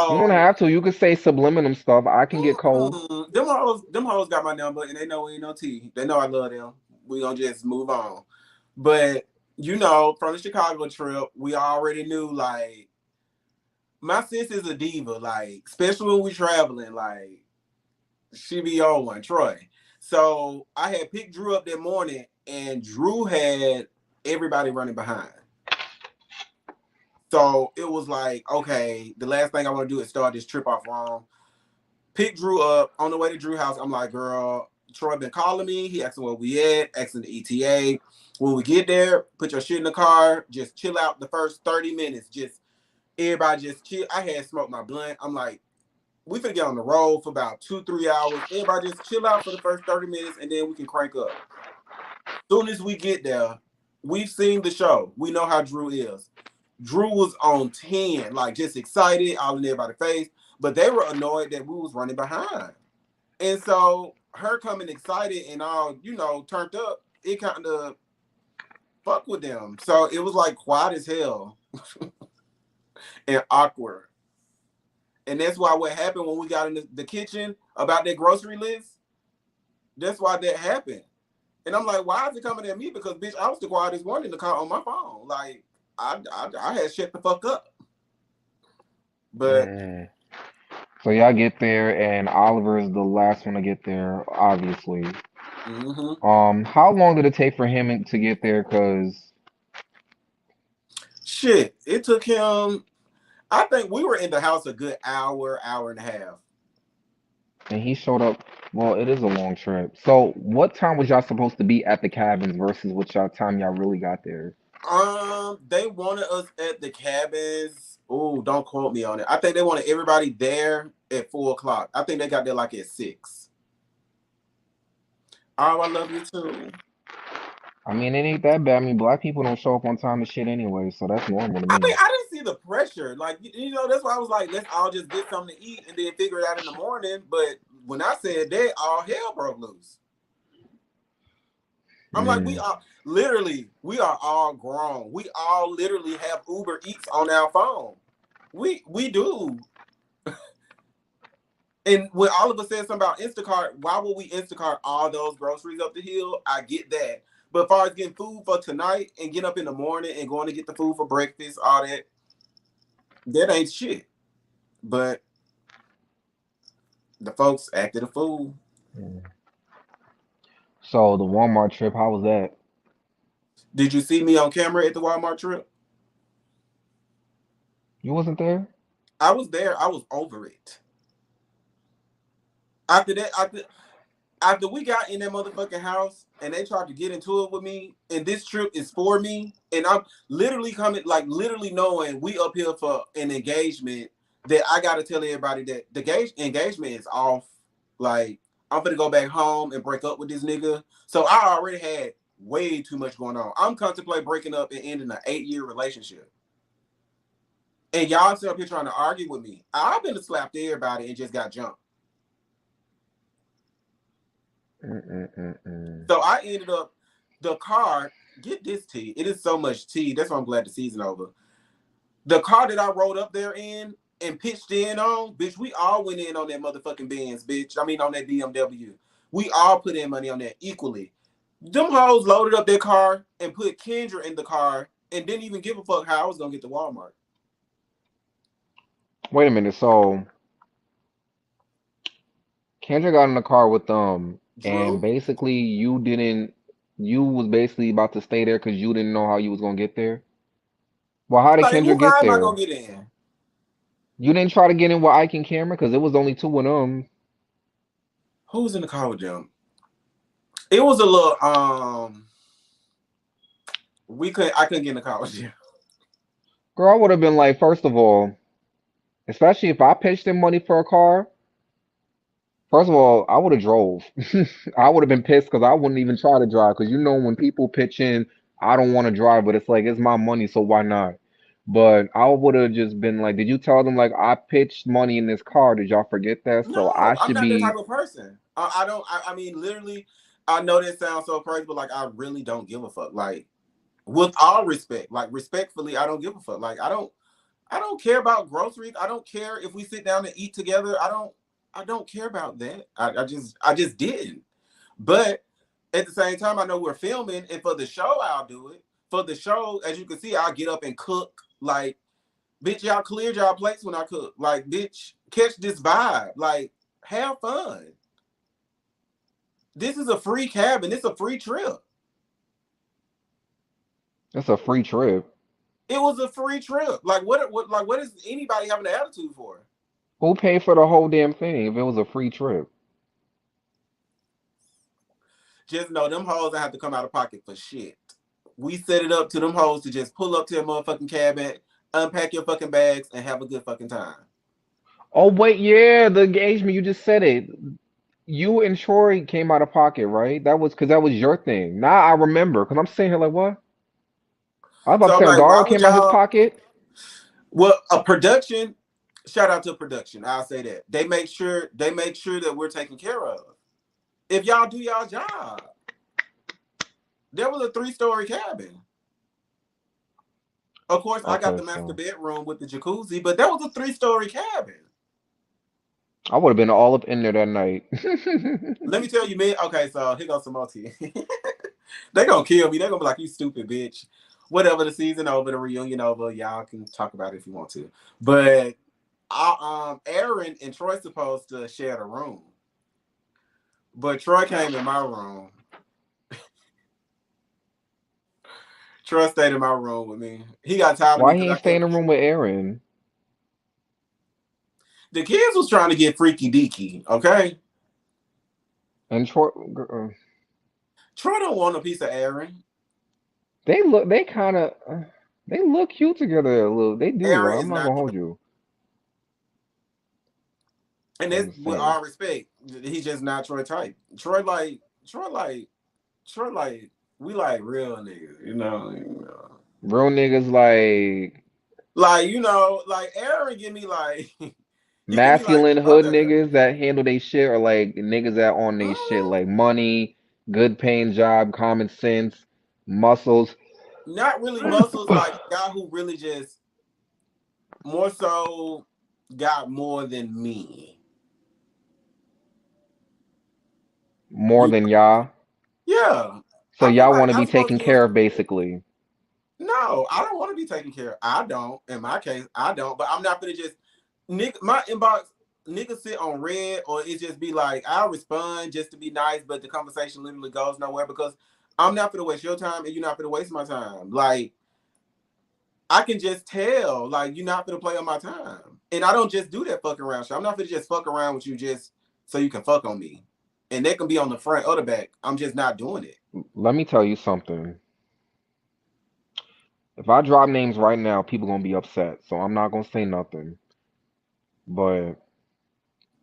you don't So have to. You could say subliminal stuff. I can get cold. them hoes got my number, and they know we ain't no tea. They know I love them. We gonna just move on. But from the Chicago trip, we already knew like my sis is a diva. Like, especially when we traveling, like she be on one, Troy. So I had picked Drew up that morning, and Drew had everybody running behind. So it was like, okay, the last thing I want to do is start this trip off wrong. Pick Drew up on the way to Drew house. I'm like, girl, Troy been calling me. He asking where we at, asking the ETA. When we get there, put your shit in the car. Just chill out the first 30 minutes. Just everybody just chill. I had smoked my blunt. I'm like, we finna get on the road for about 2-3 hours. Everybody just chill out for the first 30 minutes and then we can crank up. Soon as we get there, we've seen the show. We know how Drew is. Drew was on 10, like just excited, all in everybody's face. But they were annoyed that we was running behind. And so her coming excited and all, turned up, it kind of fucked with them. So it was like quiet as hell and awkward. And that's why what happened when we got in the kitchen about that grocery list, that's why that happened. And I'm like, why is it coming at me? Because bitch, I was the quietest one in the car on my phone. Like I had shut the fuck up. But Mm. So y'all get there, and Oliver is the last one to get there, obviously. mm-hmm. How long did it take for him to get there? Cause Shit, it took him. I think we were in the house a good hour, hour and a half. and he showed up. Well, it is a long trip. So what time was y'all supposed to be at the cabins versus what y'all time y'all really got there? They wanted us at the cabins. Oh, don't quote me on it. I think they wanted everybody there at 4 o'clock. I think they got there like at 6. Oh, I love you too. I mean, it ain't that bad. I mean, black people don't show up on time to shit anyway, so that's normal to I me. mean, I didn't see the pressure. Like, that's why I was like, let's all just get something to eat and then figure it out in the morning. But when I said that, all hell broke loose. I'm like, Mm. we are all grown. We all literally have Uber Eats on our phone. We do. And when Oliver said something about Instacart, why would we Instacart all those groceries up the hill? I get that. But as far as getting food for tonight and getting up in the morning and going to get the food for breakfast, all that ain't shit. But the folks acted a fool. Mm. So the Walmart trip, how was that? Did you see me on camera at the Walmart trip? You wasn't there? I was there. I was over it. After that, after we got in that motherfucking house and they tried to get into it with me, and this trip is for me, and I'm literally coming, like literally knowing we up here for an engagement that I gotta tell everybody that the engagement is off. Like I'm gonna go back home and break up with this nigga. So I already had way too much going on. I'm contemplating breaking up and ending an 8-year relationship. And y'all sit up here trying to argue with me. I've been slapped everybody and just got jumped. Mm-mm-mm-mm. So I ended up the car. Get this tea. It is so much tea. That's why I'm glad the season over. The car that I rode up there in and pitched in on, bitch. We all went in on that motherfucking Benz, bitch. I mean on that BMW. We all put in money on that equally. Them hoes loaded up their car and put Kendra in the car and didn't even give a fuck how I was gonna get to Walmart. Wait a minute. So Kendra got in the car with them, and Drew, basically you didn't. You was basically about to stay there because you didn't know how you was gonna get there. Well, how did like Kendra who car get am I gonna there? get in? You didn't try to get in with Ike and camera because it was only two of them. Who was in the car with them? It was a little I couldn't get in the car with you. Girl, I would have been like, first of all, especially if I pitched in money for a car. First of all, I would have drove. I would have been pissed because I wouldn't even try to drive. Because you know when people pitch in, I don't want to drive, but it's like it's my money, so why not? But I would have just been like, did you tell them like I pitched money in this car? Did y'all forget that? So I No, I'm should not that type be. of person. I don't. I mean, literally, I know that sounds so crazy, but like, I really don't give a fuck. Like, with all respect, like respectfully, I don't give a fuck. Like, I don't. I don't care about groceries. I don't care if we sit down and eat together. I don't. I don't care about that. I just didn't. But at the same time, I know we're filming, and for the show, I'll do it. For the show, as you can see, I'll get up and cook. Like, bitch, y'all cleared y'all plates when I cook. Like, bitch, catch this vibe. Like, have fun. This is a free cabin. It's a free trip. It's a free trip. It was a free trip. Like, what is anybody having an attitude for? Who paid for the whole damn thing if it was a free trip? Just know them hoes I have to come out of pocket for shit. We set it up to them hoes to just pull up to a motherfucking cabin, unpack your fucking bags, and have a good fucking time. Oh wait, yeah, the engagement. You just said it. You and Troy came out of pocket, right? That was because that was your thing. Now I remember because I'm sitting here like, what? I was about to So I'm say like, why Dario would came out his y'all? pocket. Well, a production. Shout out to production. I'll say that they make sure that we're taken care of. If y'all do y'all job, there was a 3-story cabin. Of course, I got Okay, the master so bedroom with the jacuzzi, but that was a 3-story cabin. I would have been all up in there that night. Let me tell you, man. Okay, so here goes some more tea. They gonna kill me. They gonna be like, "You stupid bitch." Whatever, the season over, the reunion over. Y'all can talk about it if you want to. But Aaron and Troy supposed to share the room, but Troy came in my room. Troy stayed in my room with me. He got tired of me Why because he I ain't stay in kept. the room with Aaron? The kids was trying to get freaky deaky. Okay, And Troy, Troy don't want a piece of Aaron. they kind of, they look cute together a little. They do. Aaron I'm is not not gonna hold you. and I'm that's just with saying. all respect. He's just not Troy type. Troy like we like real niggas, Real niggas like like like Aaron give me like he give me like masculine hood mother. niggas that handle they shit, or like niggas that on they shit, Mm, like money, good paying job, common sense, muscles. not really muscles, like a guy who really just more so got more than me. More You than y'all. yeah. So I feel y'all like want to I'm be supposed to taken be able care to of, basically. no, I don't want to be taken care of. I don't. In my case, I don't. But I'm not gonna just Nick my inbox. niggas sit on red, or it just be like I'll respond just to be nice, but the conversation literally goes nowhere because I'm not gonna waste your time and you're not gonna waste my time. Like I can just tell, like you're not gonna play on my time, and I don't just do that fucking around shit. I'm not gonna just fuck around with you just so you can fuck on me, and that can be on the front or the back. I'm just not doing it. Let me tell you something. If I drop names right now, people gonna be upset. So I'm not gonna say nothing. But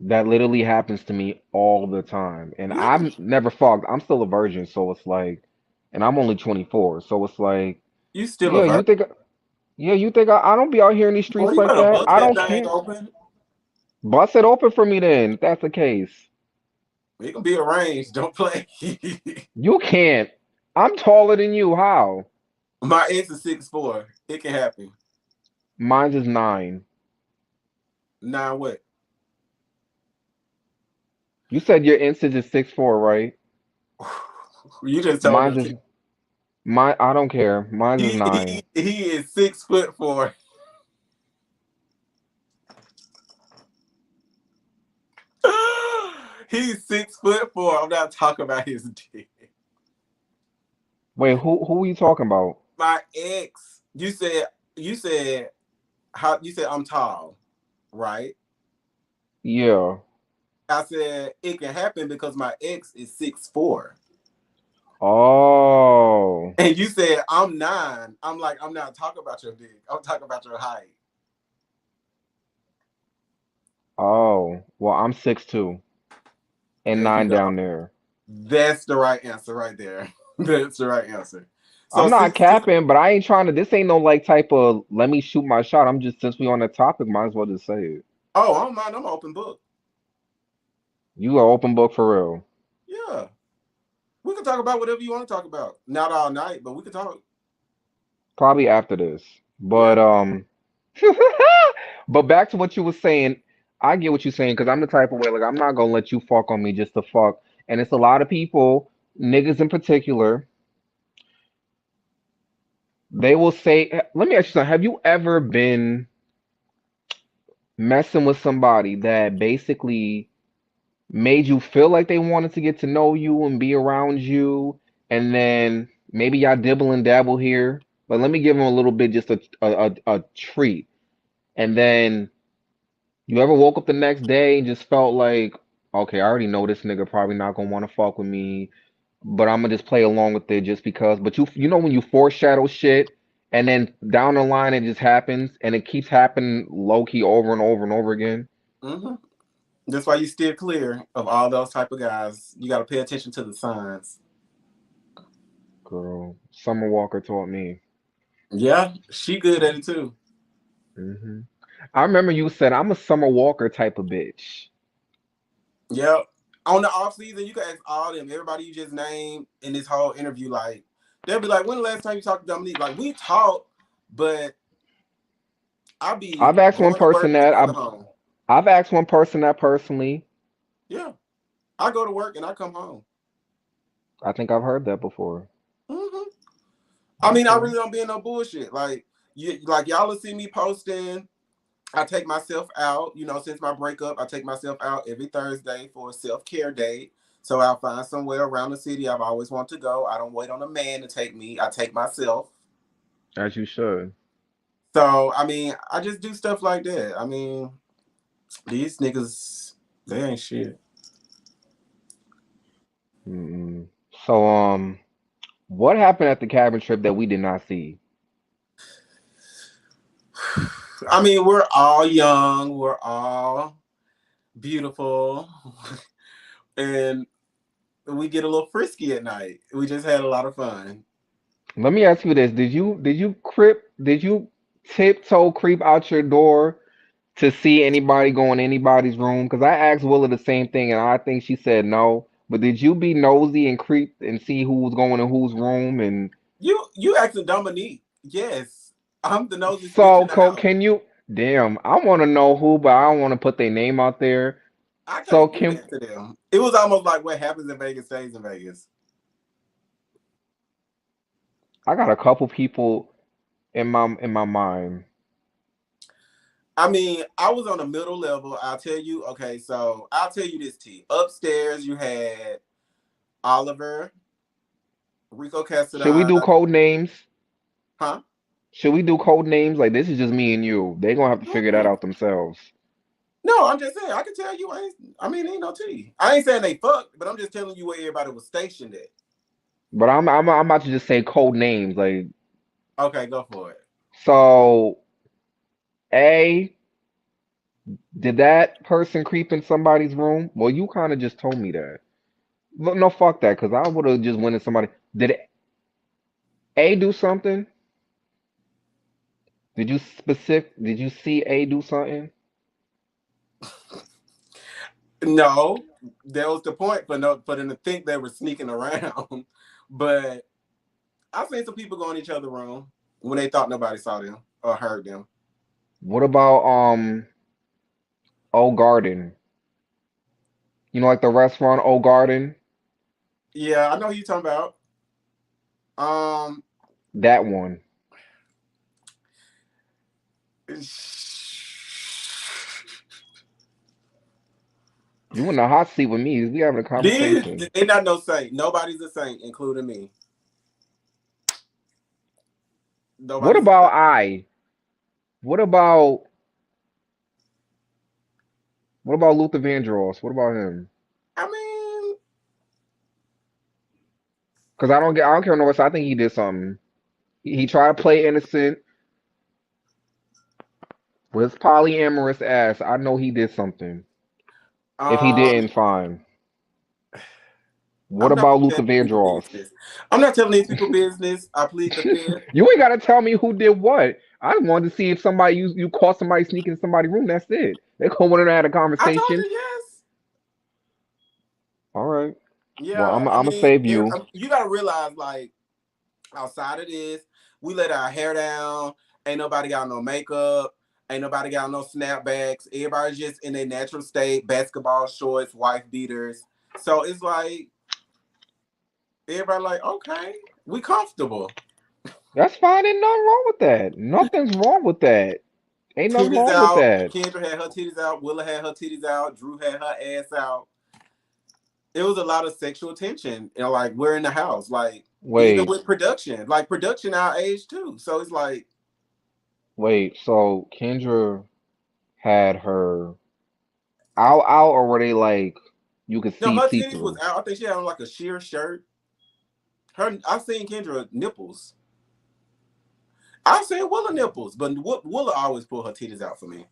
that literally happens to me all the time. And Yeah, I've never fucked. I'm still a virgin, so it's like, and I'm only 24, so it's like, you still a yeah, virgin. you think I don't be out here in these Boy, streets you like better that? bust I that don't thing care. open. Bust it open for me then, if that's the case. It can be arranged. Don't play. You can't. I'm taller than you. How? My ex is 6'4". It can happen. Mine's is 9. Now what? You said your inch is 6'4", right? You just told Mine's us. is my. I don't care. Mine's is He 9. he he is 6'4". He's 6'4". I'm not talking about his dick. Wait, who are you talking about? My ex, you said how you said I'm tall, right? Yeah. I said it can happen because my ex is 6'4". Oh. And you said I'm 9. I'm like, I'm not talking about your dick. I'm talking about your height. Oh. Well, I'm 6'2" and There you 9 go. down there. That's the right answer right there. That's the right answer. So I'm not 6'2". capping, but I ain't trying to. This ain't no like type of let me shoot my shot. I'm just since we on the topic, might as well just say it. Oh, I don't mind. I'm an open book. You are open book for real. Yeah. We can talk about whatever you want to talk about. Not all night, but we can talk. Probably after this. Yeah. But but back to what you were saying. I get what you're saying because I'm the type of way like I'm not gonna let you fuck on me just to fuck. And it's a lot of people, niggas in particular, they will say, let me ask you something. Have you ever been messing with somebody that basically made you feel like they wanted to get to know you and be around you, and then maybe y'all dibble and dabble here, but let me give them a little bit, just a treat, and then you ever woke up the next day and just felt like, okay, I already know this nigga probably not gonna want to fuck with me, but I'm gonna just play along with it just because. But you know when you foreshadow shit, and then down the line it just happens, and it keeps happening low key over and over and over again. Mm-hmm. That's why you steer clear of all those type of guys. You got to pay attention to the signs. Girl, Summer Walker taught me. Yeah, she good at it too. Hmm. I remember you said I'm a Summer Walker type of bitch. Yep. On the off season, you can ask all them, everybody you just named in this whole interview. Like, they'll be like, "When the last time you talked to Dominique?" Like, we talk, but I be I've asked one going to person work and that coming home. I've asked one person that personally. Yeah, I go to work and I come home. I think I've heard that before. Hmm. I mean, I Okay. really don't be in no bullshit. Like, like y'all will see me posting. I take myself out, since my breakup, I take myself out every Thursday for a self-care date. So I'll find somewhere around the city I've always wanted to go. I don't wait on a man to take me. I take myself. As you should. So, I mean, I just do stuff like that. I mean, these niggas, they ain't shit. Mm-mm. So what happened at the cabin trip that we did not see? I mean, we're all young. We're all beautiful. And we get a little frisky at night. We just had a lot of fun. Let me ask you this: Did you tiptoe creep out your door to see anybody go in anybody's room? Because I asked Willa the same thing, and I think she said no. But did you be nosy and creep and see who was going in whose room? And You asking Dominique. Yes. I'm the nosy snitch so, in the house. Can you? Damn, I want to know who, but I don't want to put their name out there. I So can't do can that to them. It was almost like what happens in Vegas stays in Vegas. I got a couple people in my mind. I mean, I was on the middle level. I'll tell you. Okay, so I'll tell you this, T. Upstairs, you had Oliver, Rico Should we Cassadon, do code names? huh? Should we do code names? Like this is just me and you. They gonna have to figure that No, out themselves. no, I'm just saying. I can tell you. I mean, ain't no T. I ain't saying they fucked, but I'm just telling you where everybody was stationed at. But I'm about to just say code names. Like Okay, go for it. so, A, did that person creep in somebody's room? Well, you kind of just told me that. But no, fuck that, because I would have just went in somebody. Did A do something? Did you see A do something? No, that was the point for them to think they were sneaking around. But I've seen some people go in each other's room when they thought nobody saw them or heard them. What about Old Garden? You know, like the restaurant Old Garden? Yeah, I know who you talking about. Um, That one. You in the hot seat with me. We having a conversation. they not no saint. Nobody's a saint, including me. What Nobody's a about saint. I? What about what about Luther Vandross? What about him? I mean, Because I don't care no what. I think he did something. He tried to play innocent with his polyamorous ass. I know he did something. If he um, didn't, fine. What I'm not about telling Luther these people Vandross? business. I'm not telling these people business. I plead the fifth. You ain't gotta tell me who did what. I wanted to see if somebody you caught somebody sneaking in somebody's room. That's it. They go in and had a I told conversation. you yes. All right. Well, Yeah, I I'm gonna mean, save you. you gotta realize, like, outside of this, we let our hair down. Ain't nobody got no makeup. Ain't nobody got no snapbacks. Everybody's just in their natural state, basketball shorts, wife beaters. So it's like everybody like, okay, we comfortable. That's fine. Ain't nothing wrong with that. Nothing's wrong with that. Ain't nothing Titties wrong with out. that. Kendra had her titties out. Willa had her titties out. Drew had her ass out. It was a lot of sexual tension. And like we're in the house. Like even Wait, with production. Like production our age too. So it's like wait. So Kendra had her out, or were they like you could no, her see titties was through? out. I think she had on like a sheer shirt. I've seen Kendra nipples. I've seen Willa nipples, but Willa always pull her titties out for me.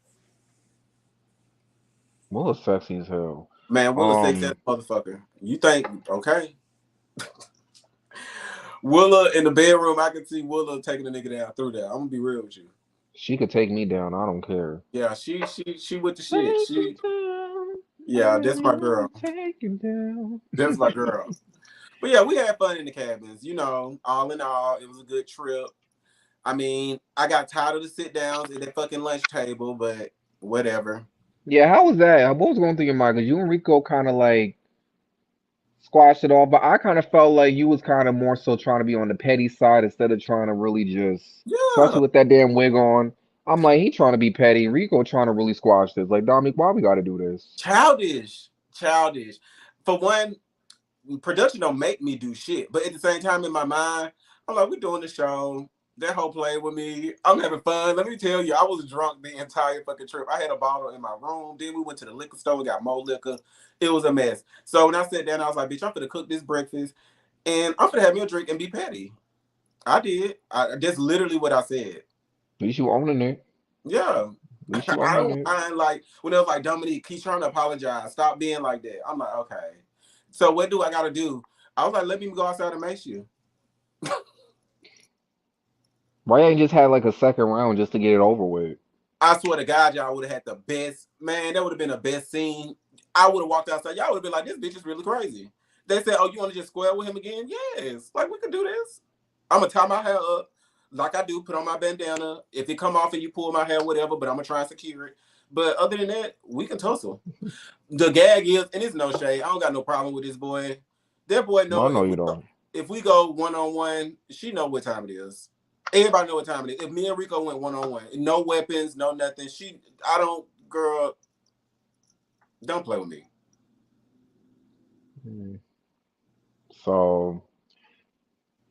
Well, sexy as hell. Man, Willa sexy as Um, a motherfucker. You think okay? Willa in the bedroom, I can see Willa taking a nigga down through there. I'm gonna be real with you. she could take me down. I don't care. Yeah, she with the shit. Take you She down. I yeah, that's really my girl. wanna take you down. That's my girl. But yeah, we had fun in the cabins. You know, all in all, it was a good trip. I mean, I got tired of the sit downs at that fucking lunch table, but whatever. Yeah, how was that? What was going through your mind? Because you and Rico kind of like squashed it all, but I kind of felt like you was kind of more so trying to be on the petty side instead of trying to really just, Yeah, especially with that damn wig on. I'm like, he trying to be petty. Rico trying to really squash this. Like, Dominique, why we got to do this? childish, childish. For one, production don't make me do shit, but at the same time, in my mind, I'm like, we doing the show. That whole play with me. I'm having fun. Let me tell you, I was drunk the entire fucking trip. I had a bottle in my room. Then we went to the liquor store and got more liquor. It was a mess. So when I sat down, I was like, bitch, I'm gonna cook this breakfast and I'm gonna have me a drink and be petty. I did. That's literally what I said. At least you owning it. Yeah. At least you I owning don't it. mind like when it was like Dominique, he's trying to apologize. Stop being like that. I'm like, okay. So what do I gotta do? I was like, let me go outside and make you. Why ain't just had like a second round just to get it over with? I swear to God, y'all would have had the best man. That would have been the best scene. I would have walked outside. Y'all would have been like, this bitch is really crazy. They said, oh, you want to just square with him again? Yes. Like we can do this. I'm gonna tie my hair up like I do, put on my bandana. If it come off and you pull my hair, whatever, but I'm gonna try and secure it. But other than that, we can tussle. The gag is, and it's no shade. I don't got no problem with this boy. That boy No, know no, you don't. if we go one on one, she know what time it is. Everybody know what time it is. If me and Rico went 1-on-1, no weapons, no nothing. I don't, girl, don't play with me. Mm. So,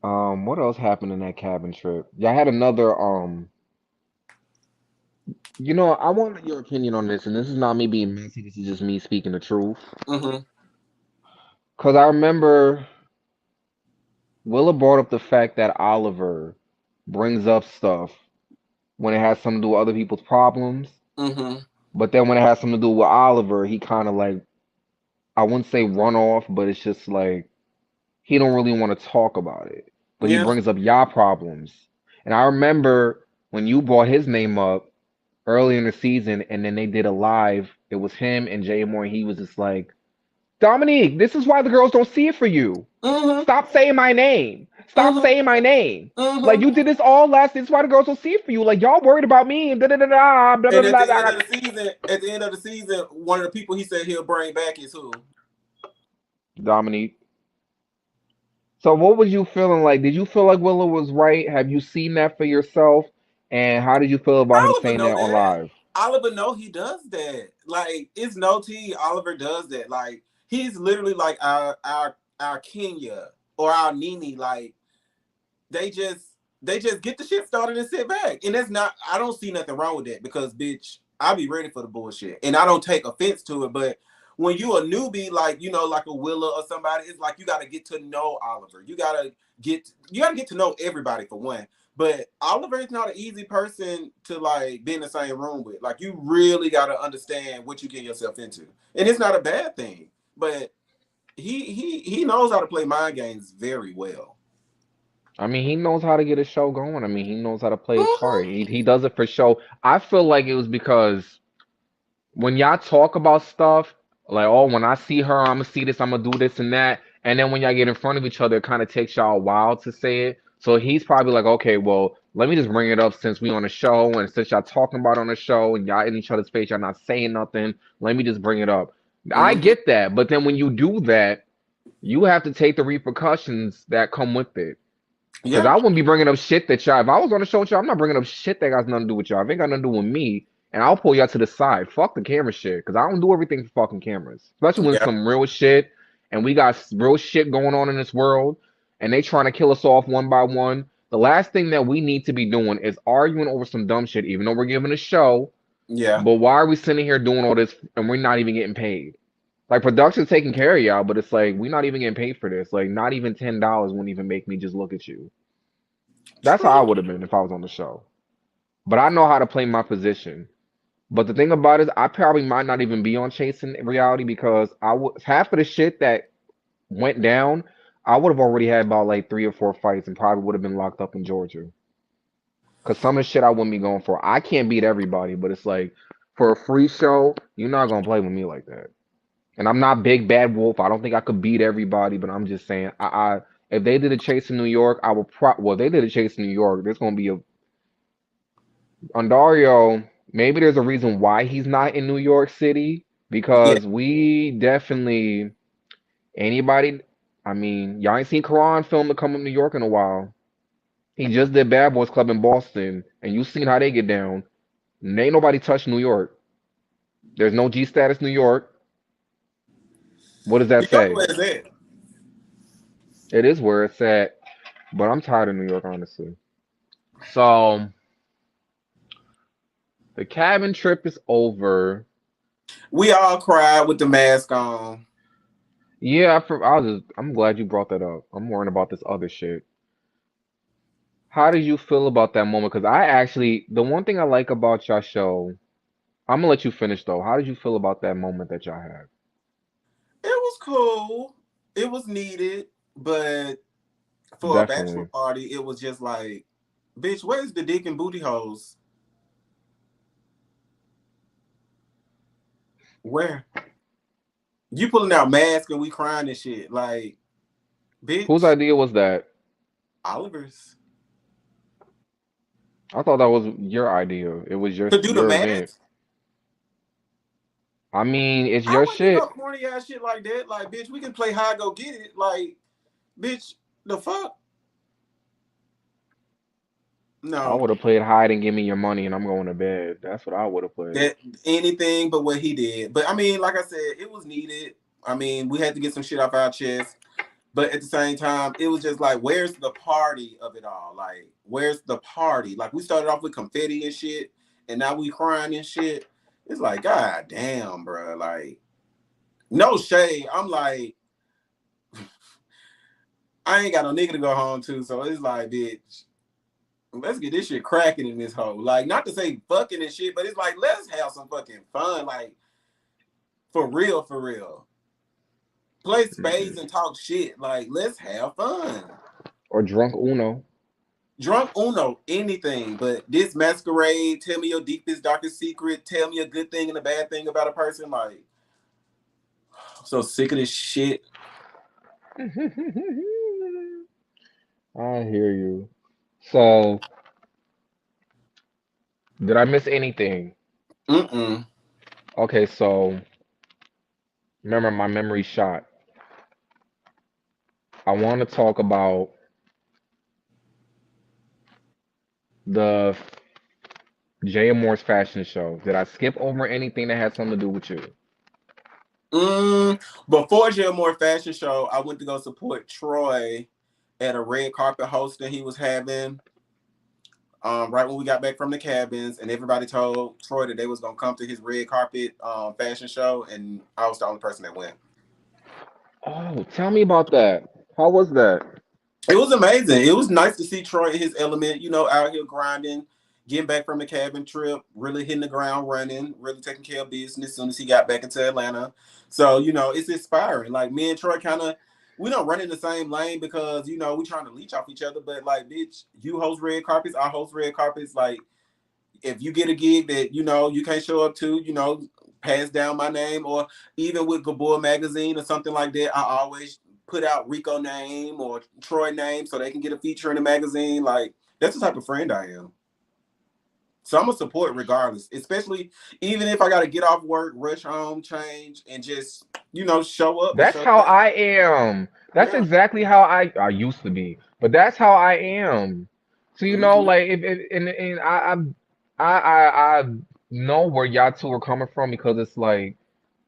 what else happened in that cabin trip? Yeah, I had another, I want your opinion on this, and this is not me being messy, this is just me speaking the truth. Mm-hmm. Because I remember Willa brought up the fact that Oliver brings up stuff when it has something to do with other people's problems, Mm-hmm. but then when it has something to do with Oliver, he kind of like, I wouldn't say run off, but it's just like he don't really want to talk about it. But he Yeah. brings up y'all problems. And I remember when you brought his name up early in the season, and then they did a live. It was him and Jay Moore. And he was just like, Dominique, this is why the girls don't see it for you. Mm-hmm. Stop saying my name. Stop Mm-hmm. saying my name. Like Mm-hmm. you did this all last. This is why the girls don't see it for you. Like y'all worried about me and da da da da blah blah And blah blah. at the end of the season, one of the people he said he'll bring back is who? Dominique. So what was you feeling like? Did you feel like Willow was right? Have you seen that for yourself? And how did you feel about him Oliver saying know that on that. live? Oliver know he does that. Like it's no tea. Oliver does that. Like he's literally like our Kenya or our Nini. Like they just they just get the shit started and sit back. And that's not. I don't see nothing wrong with that because bitch, I be ready for the bullshit and I don't take offense to it. But when you a newbie, like like a Willa or somebody, it's like you got to get to know Oliver. You got to get to know everybody for one. But Oliver is not an easy person to like be in the same room with. Like you really got to understand what you get yourself into, and it's not a bad thing. But he knows how to play mind games very well. I mean, he knows how to get a show going. I mean, he knows how to play his part. Mm-hmm. He does it for show. I feel like it was because when y'all talk about stuff, like, oh, when I see her, I'm gonna see this, I'm gonna do this and that, and then when y'all get in front of each other, it kind of takes y'all a while to say it. So he's probably like, okay, well, let me just bring it up since we on the show, and since y'all talking about it on the show, and y'all in each other's face, y'all not saying nothing. Let me just bring it up. I Mm-hmm. get that, but then when you do that, you have to take the repercussions that come with it. Because Yeah. I wouldn't be bringing up shit that y'all, if I was on the show with y'all, I'm not bringing up shit that got nothing to do with y'all. If it ain't got nothing to do with me, and I'll pull y'all to the side. Fuck the camera shit. Because I don't do everything for fucking cameras. Especially when it's Yeah. some real shit, and we got real shit going on in this world, and they trying to kill us off one by one. The last thing that we need to be doing is arguing over some dumb shit, even though we're giving a show. Yeah. But why are we sitting here doing all this, and we're not even getting paid? Like, production's taking care of y'all, but it's like, we're not even getting paid for this. Like, not even $10 wouldn't even make me just look at you. That's how I True. would have been if I was on the show. But I know how to play my position. But the thing about it is, I probably might not even be on Chasing Reality because I would half of the shit that went down, I would have already had about like 3 or 4 fights and probably would have been locked up in Georgia. Cause some of the shit I wouldn't be going for. I can't beat everybody, but it's like for a free show, you're not gonna play with me like that. And I'm not Big Bad Wolf. I don't think I could beat everybody, but I'm just saying, I if they did a chase in New York, I would well, they did a chase in New York. There's gonna be a Ondario, maybe there's a reason why he's not in New York City Yeah. because we definitely anybody. I mean, y'all ain't seen Karan film to come up New York in a while. He just did Bad Boys Club in Boston, and you seen how they get down. And ain't nobody touched New York. There's no G status New York. What does that New York say? was it. It is where it's at, but I'm tired of New York, honestly. So the cabin trip is over. We all cried with the mask on. Yeah, I'm glad you brought that up. I'm worrying about this other shit. How did you feel about that moment? Because I actually, the one thing I like about y'all show, I'm gonna let you finish though. How did you feel about that moment that y'all had? It was cool. It was needed, but for a bachelor Definitely. party, it was just like, bitch, where's the dick and booty holes? Where? You pulling out masks and we crying and shit. Like, Whose bitch, idea was that? Oliver's. I thought that was your idea. It was your To do the your event. mask? I mean, it's I your wouldn't do no shit. corny ass shit like that. Like, bitch, we can play high go get it. Like, bitch, the fuck? I No, would have played hide and give me your money and I'm going to bed. That's what I would have played. that anything but what he did. But I mean, like I said, it was needed. I mean, we had to get some shit off our chest. But at the same time, it was just like, where's the party of it all? Like, where's the party? Like, we started off with confetti and shit, and now we crying and shit. It's like, God damn, bro. Like, no shade. I'm like, I ain't got no nigga to go home to, so it's like, bitch, let's get this shit cracking in this hole. Like, not to say fucking and shit, but it's like, let's have some fucking fun. Like, for real, for real. Play spades Mm-mm. and talk shit. Like, let's have fun. Or drunk Uno. Drunk Uno, anything, but this masquerade, tell me your deepest, darkest secret, tell me a good thing and a bad thing about a person. Like, I'm so sick of this shit. I hear you. So, did I miss anything? Mm-mm. Okay, so remember my memory shot. I want to talk about the Jay Moore's fashion show. Did I skip over anything that had something to do with you? Before Jill Moore fashion show, I went to go support Troy at a red carpet hosting he was having. Right when we got back from the cabins, and everybody told Troy that they was gonna come to his red carpet fashion show, and I was the only person that went. Oh, tell me about that. How was that? It was amazing. It was nice to see Troy in his element, you know, out here grinding, getting back from the cabin trip, really hitting the ground running, really taking care of business as soon as he got back into Atlanta. So, you know, it's inspiring. Like me and Troy kind of we don't run in the same lane because, you know, we trying to leech off each other, but like bitch, you host red carpets, I host red carpets. Like if you get a gig that, you know, you can't show up to, you know, pass down my name, or even with Gabor magazine or something like that, I always put out Rico name or Troy name so they can get a feature in the magazine. Like that's the type of friend I am. So I'm gonna support regardless, especially even if I gotta get off work, rush home, change, and just, you know, show up and That's show how that. I am. That's Yeah. exactly how I used to be. But that's how I am. So you know, Mm-hmm. like if and I know where y'all two are coming from because it's like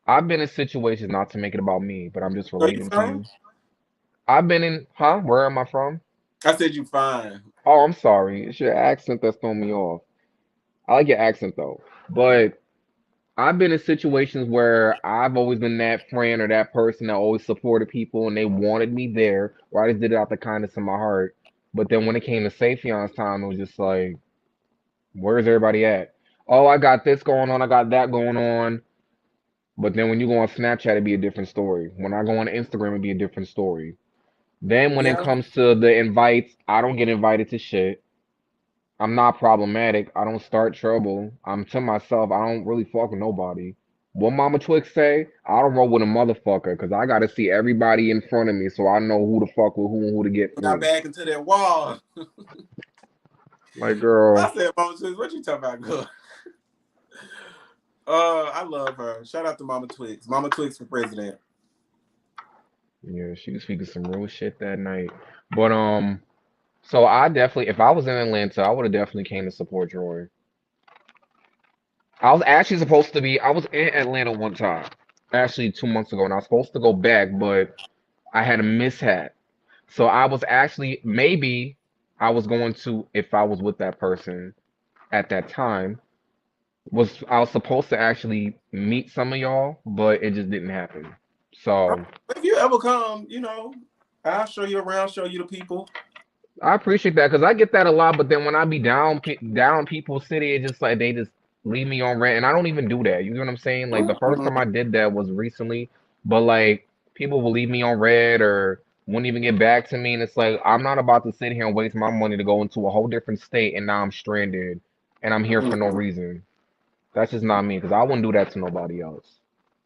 I've been in situations not to make it about me, but I'm just So you relating to fine? you. I've been in, huh? Where am I from? I said you fine. Oh, I'm sorry. It's your accent that's throwing me off. I like your accent though. But I've been in situations where I've always been that friend or that person that always supported people and they wanted me there, or I just did it out the kindness of my heart. But then when it came to Safion's time, it was just like, where's everybody at? Oh, I got this going on, I got that going on. But then when you go on Snapchat, it'd be a different story. When I go on Instagram, it'd be a different story. Then when it Yeah. comes to the invites, I don't get invited to shit. I'm not problematic. I don't start trouble. I'm to myself. I don't really fuck with nobody. What Mama Twix say? I don't roll with a motherfucker because I gotta see everybody in front of me so I know who to fuck with who and who to get Got through. back into that wall. Like, girl, I said, Mama Twix, what you talking about, girl? I love her. Shout out to Mama Twix. Mama Twix for president. yeah, she was speaking some real shit that night. But so I definitely, if I was in Atlanta, I would have definitely came to support Joy. I was actually supposed to be. I was in Atlanta one time, actually 2 months ago, and I was supposed to go back, but I had a mishap. So I was actually maybe I was going to if I was with that person at that time was I was supposed to actually meet some of y'all, but it just didn't happen. So If you ever come, you know, I'll show you around, show you the people. I appreciate that because I get that a lot. But then when I be down people's city, it's just like they just leave me on rent, and I don't even do that. You know what I'm saying? Like the first time Mm-mm. I did that was recently, but like people will leave me on red or wouldn't even get back to me, and it's like I'm not about to sit here and waste my money to go into a whole different state, and now I'm stranded, and I'm here for no Mm-mm. reason. That's just not me because I wouldn't do that to nobody else.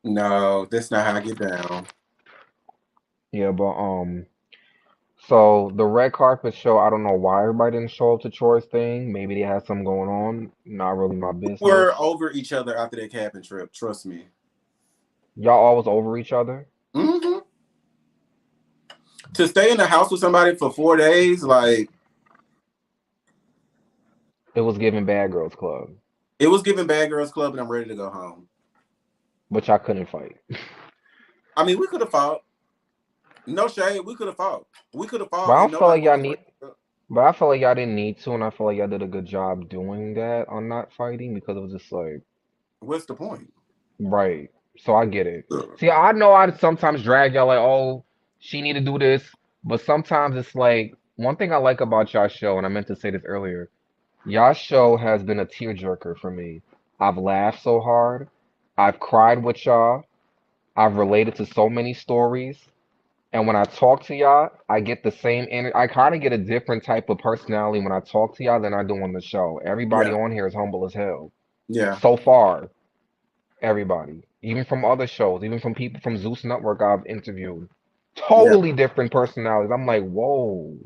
No, that's not how I get down. Yeah, but so the red carpet show, I don't know why everybody didn't show up to Troy's thing. Maybe they had something going on. Not really my We're business. over each other after that cabin trip. Trust me. Y'all always over each other. Hmm. To stay in the house with somebody for 4 days, like It was giving Bad Girls Club, It was giving Bad Girls Club, and I'm ready to go home. which I couldn't fight. I mean, we could have fought. No shade, we could have fought. We could have But fought, I and don't feel nobody like would y'all have need. break up. But I feel like y'all didn't need to, and I feel like y'all did a good job doing that on not fighting because it was just like What's the point? right. So I get it. See, I know I sometimes drag y'all like, oh, she need to do this, but sometimes it's like one thing I like about y'all show, and I meant to say this earlier. Y'all show has been a tearjerker for me. I've laughed so hard. I've cried with y'all. I've related to so many stories. And when I talk to y'all, I get the same energy. I kind of get a different type of personality when I talk to y'all than I do on the show. Everybody Yeah, on here is humble as hell. yeah, So far, everybody. Even from other shows, even from people from Zeus Network I've interviewed. yeah. Totally different personalities. I'm like, whoa.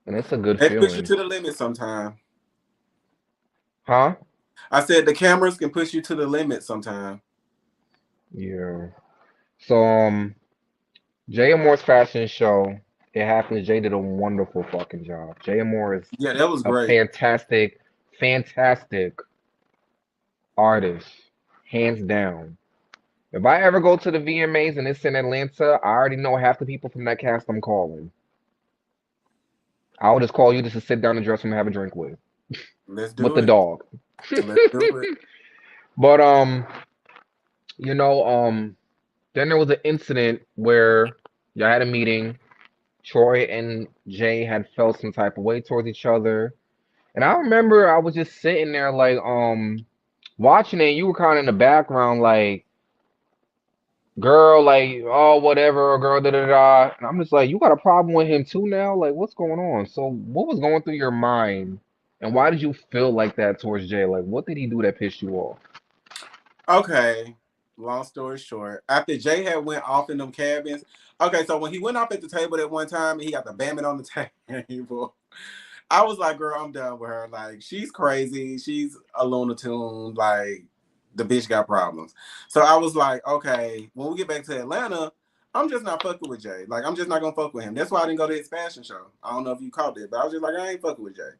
And it's a good They push you feeling. to the limit sometimes. Huh? I said the cameras can push you to the limit sometimes. Yeah. So, Jay Moore's fashion show, it happens. Jay did a wonderful fucking job. Jay Moore is Yeah, that was a great. fantastic, fantastic artist, hands down. If I ever go to the VMAs and it's in Atlanta, I already know half the people from that cast I'm calling. I'll just call you just to sit down and dress and have a drink Let's with do the it. dog. Let's do it. But you know, then there was an incident where y'all had a meeting. Troy and Jay had felt some type of way towards each other. And I remember I was just sitting there like watching it, you were kinda in the background like girl, like, oh whatever, or girl, da da da. And I'm just like, you got a problem with him too now? Like, what's going on? So what was going through your mind? And why did you feel like that towards Jay? Like, what did he do that pissed you off? Okay. Long story short, after Jay had went off in them cabins, okay, so when he went off at the table that one time and he got the bamming on the table, I was like, girl, I'm done with her. Like, she's crazy. She's a lunatune. Like, the bitch got problems. So I was like, okay, when we get back to Atlanta, I'm just not fucking with Jay. Like, I'm just not gonna fuck with him. That's why I didn't go to his fashion show. I don't know if you caught it, but I was just like, I ain't fucking with Jay.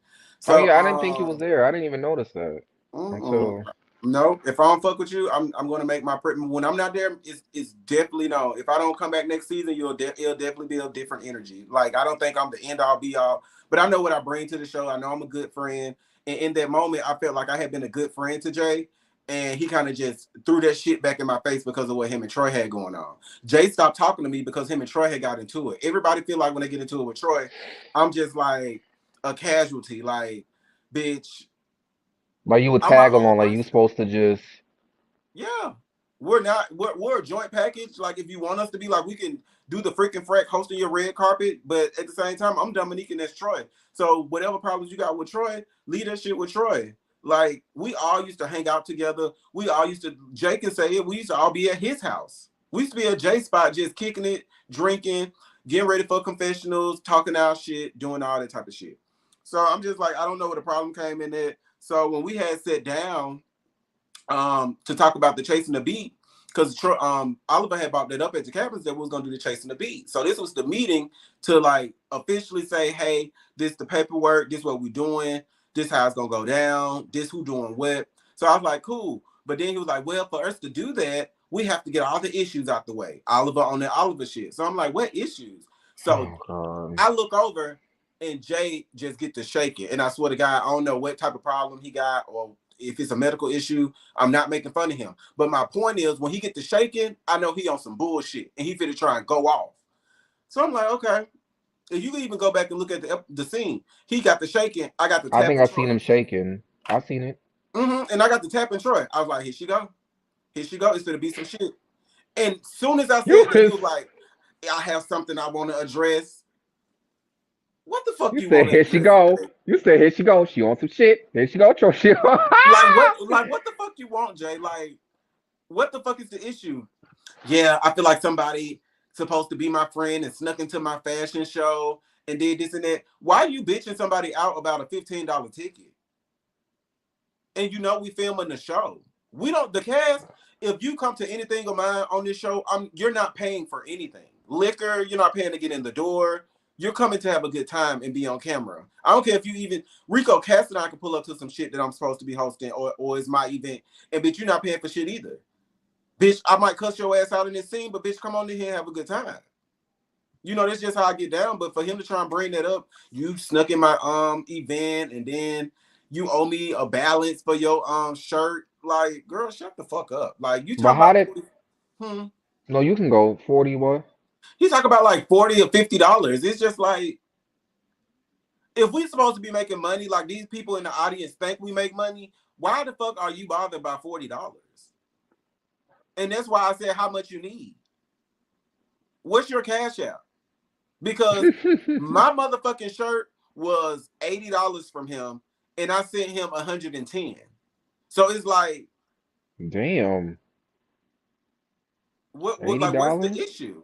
Oh So, yeah, I didn't think he was there. I didn't even notice that mm-mm. until No, if I don't fuck with you, I'm going to make my when I'm not there. It's definitely no. If I don't come back next season, it'll definitely be a different energy. Like I don't think I'm the end all be all, but I know what I bring to the show. I know I'm a good friend, and in that moment, I felt like I had been a good friend to Jay, and he kind of just threw that shit back in my face because of what him and Troy had going on. Jay stopped talking to me because him and Troy had got into it. Everybody feel like when they get into it with Troy, I'm just like a casualty. Like, bitch, like you would I'm my tag own along, like you person. supposed to just Yeah. We're not we're a joint package. Like if you want us to be like we can do the freaking frack hosting your red carpet, but at the same time, I'm Dominique and that's Troy. So whatever problems you got with Troy, leave that shit with Troy. Like we all used to hang out together. We all used to Jake can say it, we used to all be at his house. We used to be at Jay's spot just kicking it, drinking, getting ready for confessionals, talking out shit, doing all that type of shit. So I'm just like, I don't know where the problem came in there. So when we had sat down to talk about the chasing the beat because Oliver had brought that up at the cabins that we was gonna do the chasing the beat. So this was the meeting to like officially say, hey, this the paperwork, this what we doing, this how it's gonna go down, this who doing what. So I was like, cool. But then he was like, well, for us to do that, we have to get all the issues out the way. Oliver on that Oliver shit. So I'm like, what issues? So oh god. I look over and Jay just get to shaking. And I swear to God, I don't know what type of problem he got or if it's a medical issue. I'm not making fun of him. But my point is, when he get to shaking, I know he on some bullshit and he finna try and go off. So I'm like, okay. If you can even go back and look at the scene, he got the shaking. I got the I tap think and I seen Troy. him shaking. I seen it. And I got the tap and Troy. I was like, here she go. Here she go. It's gonna be some shit. And soon as I You said that, he is was like, I have something I want to address. What the fuck you you said want to here she address, go. Jay? You said here she go. She on some shit. Here she go, Tro. She Like what? Like what the fuck you want, Jay? Like what the fuck is the issue? Yeah, I feel like somebody supposed to be my friend and snuck into my fashion show and did this and that. Why are you bitching somebody out about a $15 ticket? And you know we filming the show. We don't the cast. If you come to anything of mine on this show, you're not paying for anything. Liquor, you're not paying to get in the door. You're coming to have a good time and be on camera. I don't care if you even Rico Cass and I can pull up to some shit that I'm supposed to be hosting or it's my event, and bitch, you're not paying for shit either. Bitch, I might cuss your ass out in this scene, but bitch, come on in here and have a good time. You know, that's just how I get down. But for him to try and bring that up, you snuck in my event, and then you owe me a balance for your shirt. Like, girl, shut the fuck up. Like, you But talking how about did? 40, hmm. No, you can go 40. What? You talk about like $40 or $50. It's just like, if we supposed to be making money, like these people in the audience think we make money, why the fuck are you bothered by $40? And that's why I said how much you need. What's your cash out? Because my motherfucking shirt was $80 from him, and I sent him 110. So it's like, Damn, what eighty like what's the dollars. issue?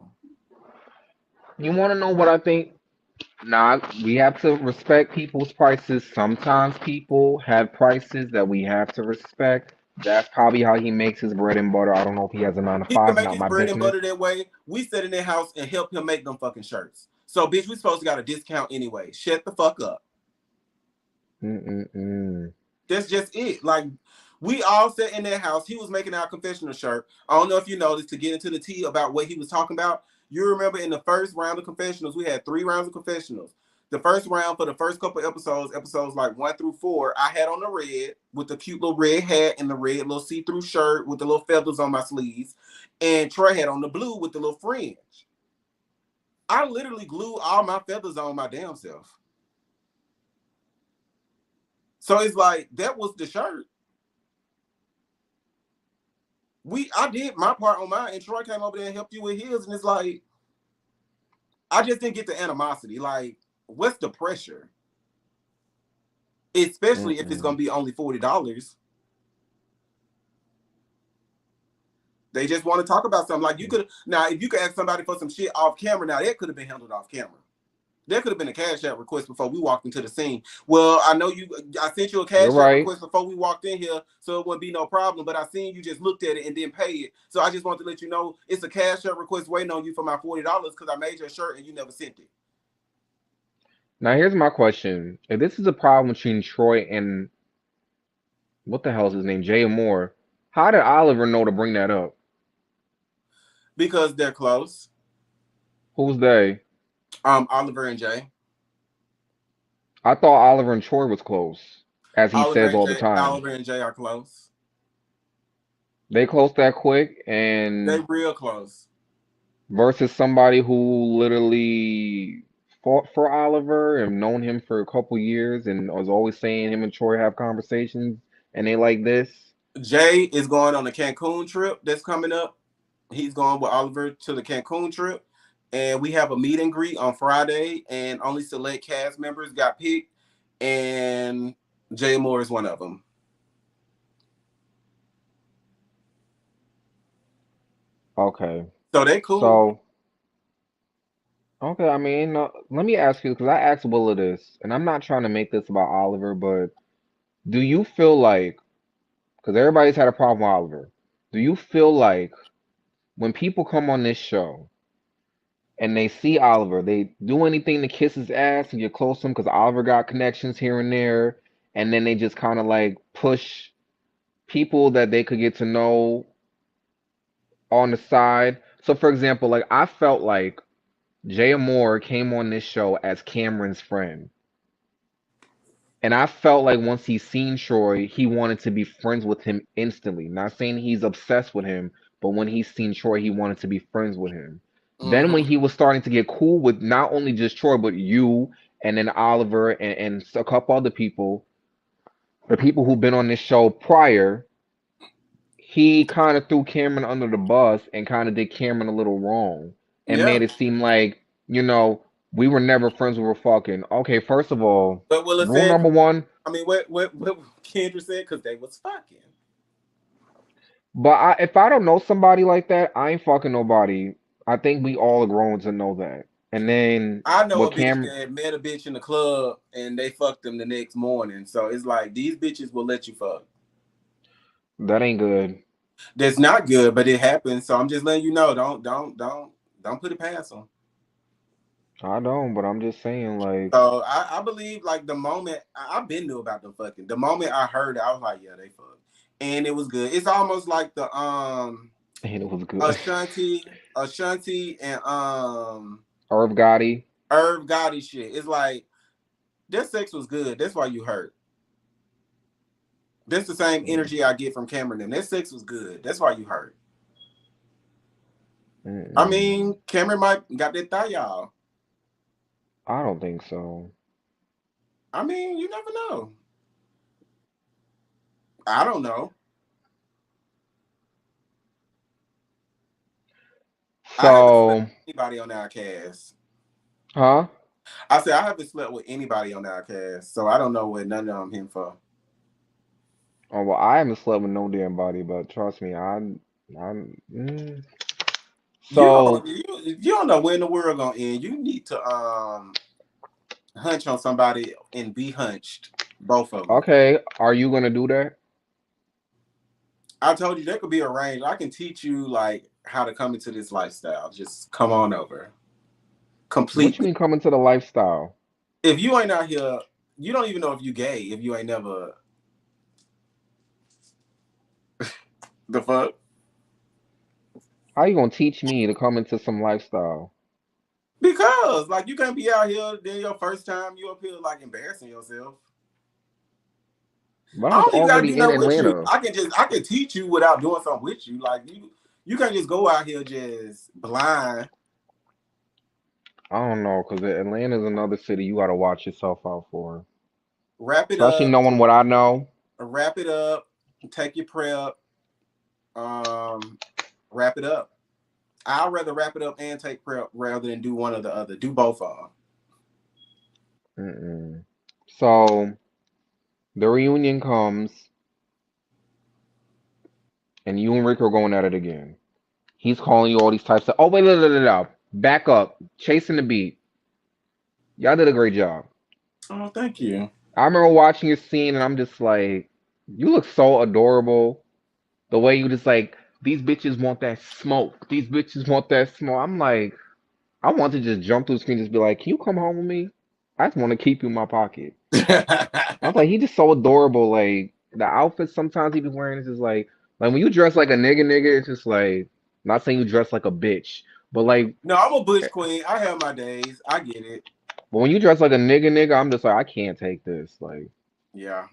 You want to know what I think? Nah, we have to respect people's prices. Sometimes people have prices that we have to respect. That's probably how he makes his bread and butter. I don't know if he has a nine to He can five. make Not his my bread and business. butter that way. We sit in their house and help him make them fucking shirts. So bitch, we supposed to got a discount anyway. Shut the fuck up. Mm-mm-mm. That's just it. Like, we all sat in that house. He was making our confessional shirt. I don't know if you noticed, to get into the tea about what he was talking about. You remember in the first round of confessionals, we had 3 rounds of confessionals. The first round for the first couple episodes like 1 through 4, I had on the red with the cute little red hat and the red little see-through shirt with the little feathers on my sleeves. And Troy had on the blue with the little fringe. I literally glued all my feathers on my damn self. So it's like, that was the shirt. I did my part on mine, and Troy came over there and helped you with his, and it's like, I just didn't get the animosity. Like, what's the pressure? Especially if it's Mm-mm. gonna be only $40. They just want to talk about something. Like, you could now, if you could ask somebody for some shit off camera, now that could have been handled off camera. There could have been a cash out request before we walked into the scene. Well, I know you. I sent you a You're cash out right. request before we walked in here, so it wouldn't be no problem. But I seen you just looked at it and didn't pay it. So I just want to let you know it's a cash out request waiting on you for my $40 because I made your shirt and you never sent it. Now here's my question: if this is a problem between Troy and what the hell is his name, Jay Moore, how did Oliver know to bring that up? Because they're close. Who's they? Oliver and Jay. I thought Oliver and Troy was close, as he Oliver says and all the Jay. time. Oliver and Jay are close. They close that quick, They and real close. versus somebody who literally fought for Oliver and known him for a couple years and was always saying him and Troy have conversations and they like this. Jay is going on a Cancun trip that's coming up. He's going with Oliver to the Cancun trip. And we have a meet and greet on Friday, and only select cast members got picked. And Jay Moore is one of them. Okay. So they cool. So, okay, I mean, let me ask you because I asked Willa this, and I'm not trying to make this about Oliver, but do you feel like, because everybody's had a problem with Oliver, do you feel like when people come on this show, and they see Oliver, they do anything to kiss his ass and get close to him because Oliver got connections here and there, and then they just kind of like push people that they could get to know on the side. So, for example, like I felt like Jay Moore came on this show as Cameron's friend. And I felt like once he seen Troy, he wanted to be friends with him instantly. Not saying he's obsessed with him, but when he seen Troy, he wanted to be friends with him. Then when Mm-hmm. he was starting to get cool with not only just Troy, but you and then Oliver and a couple other people, the people who've been on this show prior, he kind of threw Cameron under the bus and kind of did Cameron a little wrong and Yeah. made it seem like, we were never friends, we were fucking. Okay, first of all, But Willa rule said, number one. I mean, what Kendra said, because they was fucking. But if I don't know somebody like that, I ain't fucking nobody. I think we all are grown to know that. And then I know what a bitch Cam, that met a bitch in the club and they fucked them the next morning. So it's like, these bitches will let you fuck. that ain't good. That's not good, but it happens. So I'm just letting you know, don't put it past them. I don't, but I'm just saying, like, So I believe like the moment I've been knew about them fucking. The moment I heard it, I was like, yeah, they fuck, and it was good. It's almost like the and it was good. Ashanti and Irv Gotti. Irv Gotti shit. It's like their sex was good. That's why you hurt. That's the same energy I get from Cameron. And their sex was good. That's why you hurt. I Mm-mm. mean, Cameron might got that thigh, y'all. I don't think so. I mean, you never know. I don't know. I haven't slept So, with anybody on our cast. huh? I said I haven't slept with anybody on our cast, so I don't know what none of them him for. Oh well, I haven't slept with no damn body, but trust me, I'm. You So, don't you don't know when the world gonna end. You need to hunch on somebody and be hunched, both of them. okay, are you gonna do that? I told you that could be arranged. I can teach you like how to come into this lifestyle. Just come on over What you completely. mean come into the lifestyle? If you ain't out here, you don't even know if you gay. If you ain't never the fuck. How you gonna teach me to come into some lifestyle? Because like you can't be out here. Then your first time you up here like embarrassing yourself. But I I was don't even gotta already do in nothing with you. Atlanta. I can teach you without doing something with you. Like you can't just go out here just blind. I don't know, cause Atlanta's another city you gotta watch yourself out for. Wrap it Especially up. knowing what I know. Wrap it up. Take your prep. Um, wrap it up. I'd rather wrap it up and take prep rather than do one or the other. Do both of them. Mm-mm. So the reunion comes, and you and Rick are going at it again. He's calling you all these types of. Oh wait, no, no, no, no. Back up, chasing the beat. Y'all did a great job. Oh, thank you. I remember watching your scene, and I'm just like, you look so adorable. The way you just like, these bitches want that smoke. These bitches want that smoke. I'm like, I want to just jump through the screen, and just be like, can you come home with me? I just want to keep you in my pocket. I was like, he's just so adorable. Like the outfits sometimes he be wearing is just like when you dress like a nigga, it's just like not saying you dress like a bitch, but like No, I'm a bush queen. I have my days. I get it. but when you dress like a nigga, I'm just like I can't take this. Like Yeah.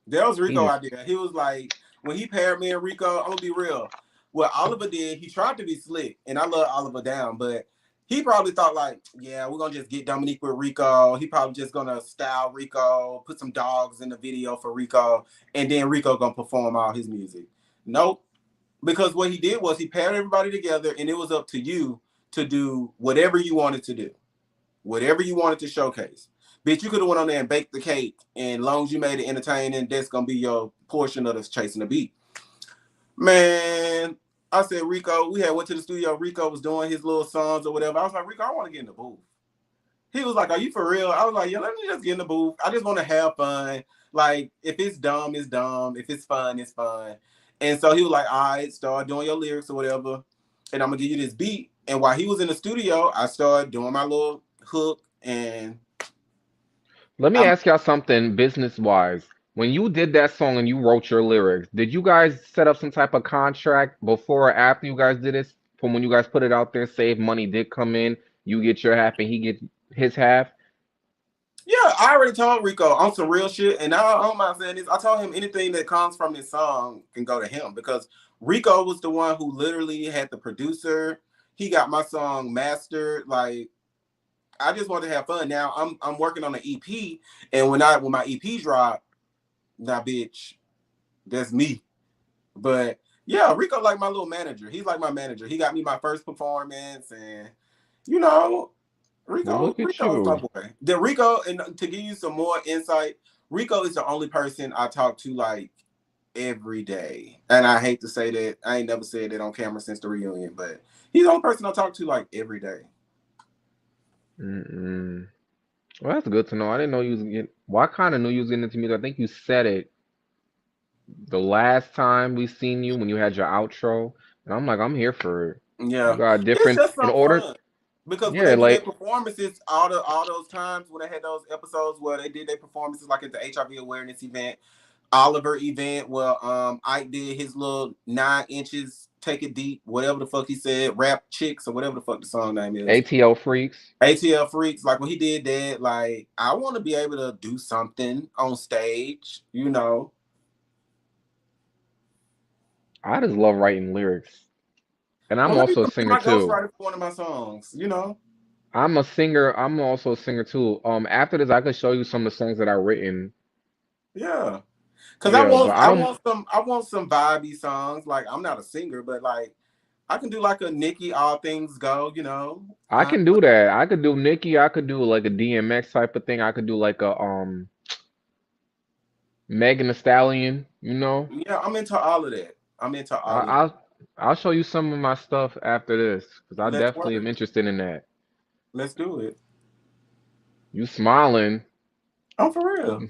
That was he Rico just idea. He was like, when he paired me and Rico, I'm gonna be real. What Oliver did, he tried to be slick, and I love Oliver down, but he probably thought like, yeah, we're gonna just get Dominique with Rico. He probably just gonna style Rico, put some dogs in the video for Rico, and then Rico gonna perform all his music. Nope, because what he did was he paired everybody together, and it was up to you to do whatever you wanted to do, whatever you wanted to showcase. Bitch, you could have went on there and baked the cake, and long as you made it entertaining, that's gonna be your portion of this chasing the beat. Man, I said Rico, we had went to the studio. Rico was doing his little songs or whatever. I was like, Rico, I want to get in the booth. He was like, are you for real? I was like, yeah, let me just get in the booth. I just want to have fun. Like, if it's dumb, it's dumb. If it's fun, it's fun. And so he was like, all right, start doing your lyrics or whatever. And I'm gonna give you this beat. And while he was in the studio, I started doing my little hook and let me I'm ask y'all something business wise. When you did that song and you wrote your lyrics, did you guys set up some type of contract before or after you guys did this? From when you guys put it out there, say if money did come in, you get your half and he get his half. yeah, I already told Rico on some real shit, and I don't mind saying this. I told him anything that comes from this song can go to him because Rico was the one who literally had the producer. He got my song mastered. Like I just want to have fun. Now I'm working on an EP, and when my EP drop, now bitch, that's me. But yeah, Rico like my little manager. He's like my manager. He got me my first performance, and you know, Well, look at Rico is my you. boy. The Rico, and to give you some more insight, Rico is the only person I talk to like every day. And I hate to say that, I ain't never said that on camera since the reunion, but he's the only person I talk to like every day. Mm-mm. Well, that's good to know. I didn't know you was getting. Well, I kind of knew you was getting into music. I think you said it the last time we seen you when you had your outro, and I'm like, I'm here for it. You Yeah, got it's different just in so order. fun. Because when Yeah, they do their like performances, all those times when they had those episodes where they did their performances, like at the HIV awareness event, Oliver event, where Ike did his little 9 inches, take it deep, whatever the fuck he said, rap chicks or whatever the fuck the song name is. ATL freaks. ATL Freaks, like when he did that, like I want to be able to do something on stage, you know. I just love writing lyrics, and Well, I'm let me also a come be singer my too. ghostwriter for one of my songs, you know. I'm a singer. I'm also a singer too. After this, I could show you some of the songs that I've written. Yeah. Cause Yeah, but I don't. I want some vibey songs. Like I'm not a singer, but like I can do like a Nicki All Things Go, you know. I can do that. I could do Nicki. I could do like a DMX type of thing. I could do like a Megan Thee Stallion. You know. Yeah, I'm into all of that. I'm into I, all of that. I'll show you some of my stuff after this because I Let's definitely am work. interested in that. Let's do it. You smiling. I'm for real.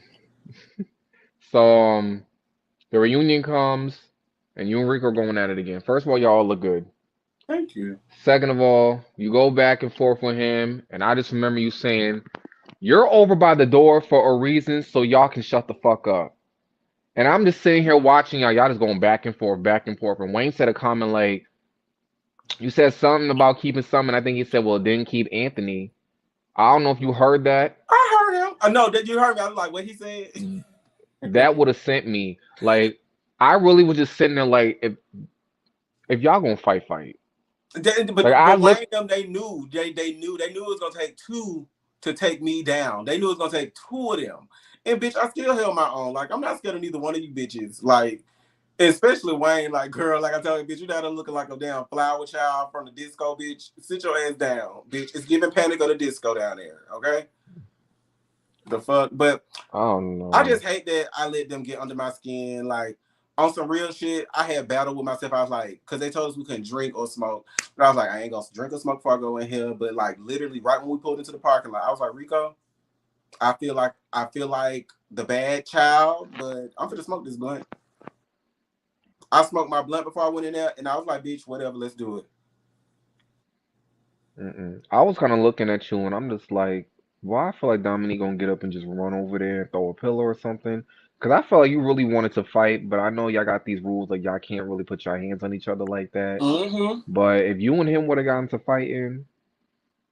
So the reunion comes and you and Rico are going at it again. First of all, y'all look good. Thank you. Second of all, you go back and forth with him, and I just remember you saying, "You're over by the door for a reason, so y'all can shut the fuck up." And I'm just sitting here watching y'all. Y'all just going back and forth, back and forth. And Wayne said a comment like, "You said something about keeping some," and I think he said, "Well, it didn't keep Anthony." I don't know if you heard that. I heard him. I know that you heard me. I was like, what he said. That would have sent me like, I really was just sitting there like, if y'all gonna fight, fight. Like I But Wayne look, and them, they knew it was gonna take two to take me down. They knew it was gonna take two of them. And bitch, I still held my own. Like I'm not scared of neither one of you bitches. Like especially Wayne, like girl, like I tell you, bitch, you down there looking like a damn flower child from the disco, bitch. Sit your ass down, bitch. It's giving Panic of the Disco down there, okay? The fuck, but I don't I know. just hate that I let them get under my skin. Like on some real shit, I had battle with myself. I was like, because they told us we couldn't drink or smoke, but I was like, I ain't gonna drink or smoke before I go in here. But like literally, right when we pulled into the parking lot, I was like, Rico, I feel like the bad child, but I'm gonna smoke this blunt. I smoked my blunt before I went in there, and I was like, bitch, whatever, let's do it. Mm-mm. I was kind of looking at you, and I'm just like, why I feel like Dominique gonna get up and just run over there and throw a pillow or something? Because I felt like you really wanted to fight, but I know y'all got these rules like y'all can't really put your hands on each other like that. Mm-hmm. But if you and him would have gotten to fighting,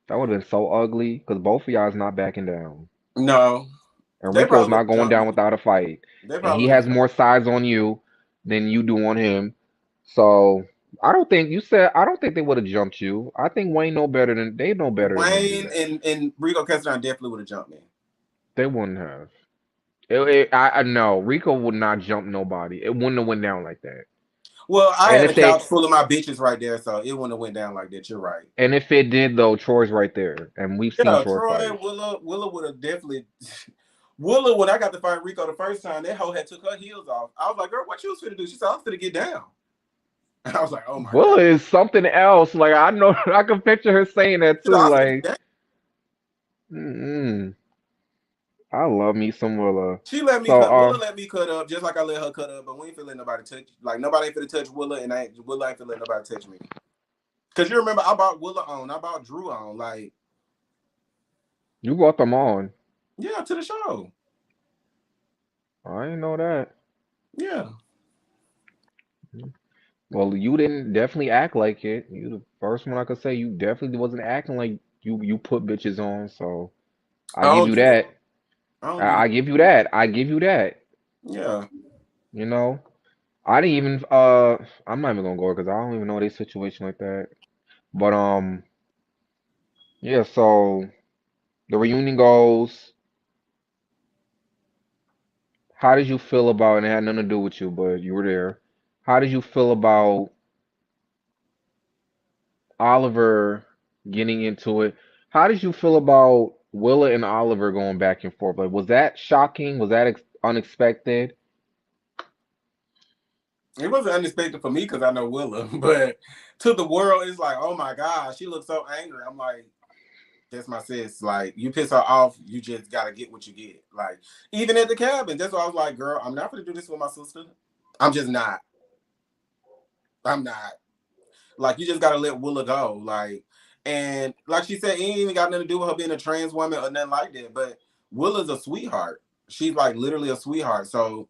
that would have been so ugly. Because both of y'all is not backing down, No, and they Rico's probably would not have going jumped down me. without a fight, They and probably he would have has jumped more sides on you than you do on him. So I don't think you said I don't think they would have jumped you. I think Wayne know better than they know me. better than to do Wayne that. and Rico Castellan definitely would have jumped me. They wouldn't have. I know Rico would not jump nobody. It wouldn't have went down like that. Well, I And had a if couch they full of my bitches right there, so it wouldn't have went down like that. You're right. and if it did though, Troy's right there, and we've seen Yeah, Troy Troy, fight. Willa would have definitely. Willa, when I got to fight Rico the first time, that hoe had took her heels off. I was like, girl, what you was finna do? She said, I was finna get down. I was like, oh my Willa god. is something else. Like I know, I can picture her saying that She said, I too. was finna get Like, down. mm, I love me some Willa. She let me So, cut. Willa let me cut up just like I let her cut up, but we ain't finna let nobody touch. Like nobody ain't finna touch Willa, and Willa ain't finna let nobody touch me. Cause you remember, I bought Willa on, I bought Drew on, like you brought them on. yeah, to the show. I didn't know that. Yeah. Well, you didn't definitely act like it. You the first one I could say you definitely wasn't acting like you put bitches on. So I I give don't you do that. that. I don't do that. I give you that. I give you that. Yeah. You know, I didn't even I'm not even gonna go because I don't even know their situation like that. But yeah. So the reunion goes. How did you feel about? And it had nothing to do with you, but you were there. How did you feel about Oliver getting into it? How did you feel about Willa and Oliver going back and forth? Like, was that shocking? Was that unexpected? It wasn't unexpected for me because I know Willa, but to the world, it's like, oh my god, she looks so angry. I'm like, that's my sis. Like, you piss her off, you just gotta get what you get. Like, even at the cabin, that's why I was like, girl, I'm not gonna do this with my sister. I'm just not. I'm not. Like, you just gotta let Willa go. Like, And like she said, it ain't even got nothing to do with her being a trans woman or nothing like that. But Willa's a sweetheart. She's like literally a sweetheart. So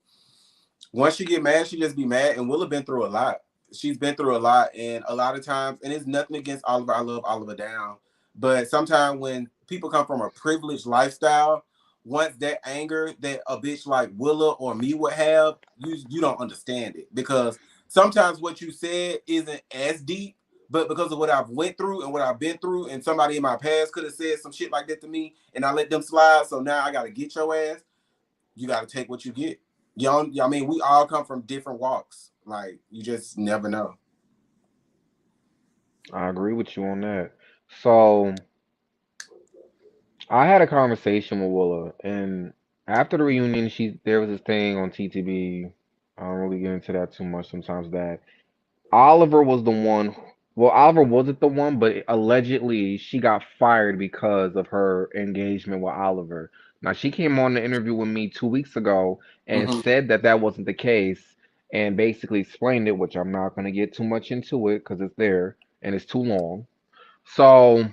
once she get mad, she just be mad. And Willa been through a lot. She's been through a lot, and a lot of times, and it's nothing against Oliver. I love Oliver down, but sometimes when people come from a privileged lifestyle, once that anger that a bitch like Willa or me would have, you don't understand it because sometimes what you said isn't as deep, but because of what I've went through and what I've been through, and somebody in my past could have said some shit like that to me, and I let them slide. So now I got to get your ass. You got to take what you get. Young, I mean, we all come from different walks. Like you just never know. I agree with you on that. So I had a conversation with Willa, and after the reunion, there was this thing on TTB. I don't really get into that too much sometimes. That Oliver was the one. Well, Oliver wasn't the one, but allegedly she got fired because of her engagement with Oliver. Now she came on the interview with me 2 weeks ago and Mm-hmm. said that that wasn't the case, and basically explained it, which I'm not going to get too much into it because it's there and it's too long. So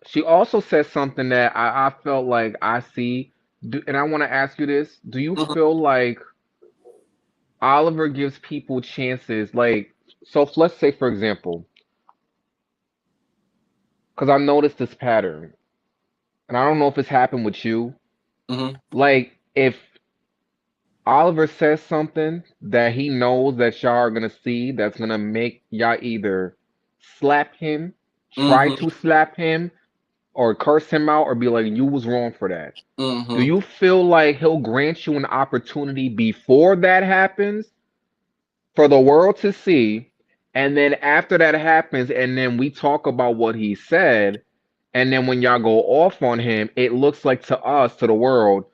she also said something that I felt like I see, and I want to ask you this: do you Mm-hmm. feel like Oliver gives people chances? Like, so let's say, for example, because I noticed this pattern, and I don't know if it's happened with you. Mm-hmm. Like, if Oliver says something that he knows that y'all are gonna see, that's gonna make y'all either slap him, try Mm-hmm. to slap him, or curse him out, or be like, "You was wrong for that." Do Mm-hmm. you feel like he'll grant you an opportunity before that happens for the world to see? And then after that happens, and then we talk about what he said, and then when y'all go off on him, it looks like to us, to the world,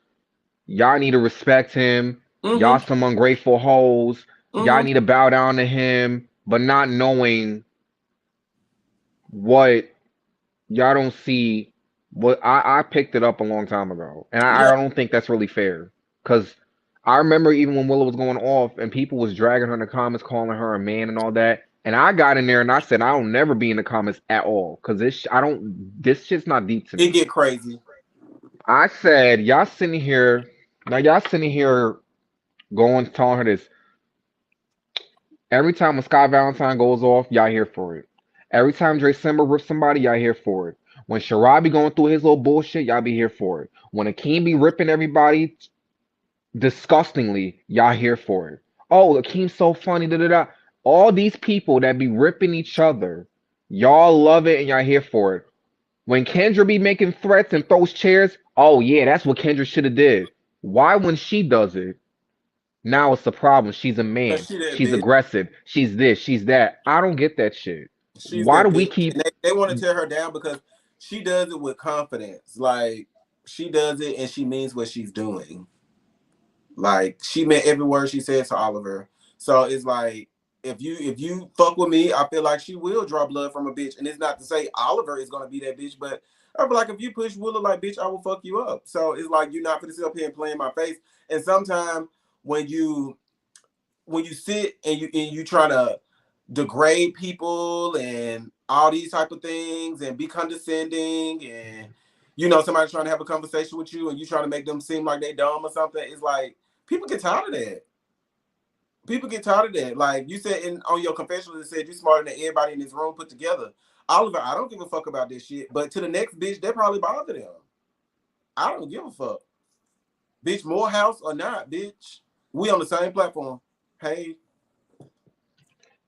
y'all need to respect him. Y'all Mm-hmm. some ungrateful hoes. Y'all Mm-hmm. need to bow down to him, but not knowing what y'all don't see. What I picked it up a long time ago, and Yeah, I don't think that's really fair. Cause I remember even when Willow was going off and people was dragging her in the comments, calling her a man and all that. And I got in there and I said I'll never be in the comments at all, cause I don't, this shit's not deep to it me. get crazy. I said y'all sitting here, now y'all sitting here going telling her this every time when Scott Valentine goes off, y'all here for it. Every time Dre Simba rips somebody, y'all here for it. When Sharab be going through his little bullshit, y'all be here for it. When Akeem be ripping everybody disgustingly, y'all here for it. Oh, Akeem's so funny, da da da. All these people that be ripping each other, y'all love it and y'all here for it. When Kendra be making threats and throws chairs, oh yeah, that's what Kendra should have did. Why when she does it, now it's the problem. She's a Cause man. she that She's bitch. aggressive. She's this. She's that. I don't get that shit. She's Why do that we bitch. keep? And they want to tear her down because she does it with confidence. Like she does it and she means what she's doing. Like she meant every word she said to Oliver. So it's like if you fuck with me, I feel like she will draw blood from a bitch. And it's not to say Oliver is gonna be that bitch, but I feel like if you push Willow like bitch, I will fuck you up. So it's like you're not gonna sit up here and play in my face. And sometimes when you when you sit and you try to degrade people and all these type of things and be condescending and somebody trying to have a conversation with you and you trying to make them seem like they dumb or something, it's like people get tired of that. People get tired of that. Like you said on your confessional, it said you smarter than everybody in this room put together. Oliver, I don't give a fuck about this shit, but to the next bitch, that probably bother them. I don't give a fuck, bitch. Morehouse or not, bitch. We on the same platform. Hey.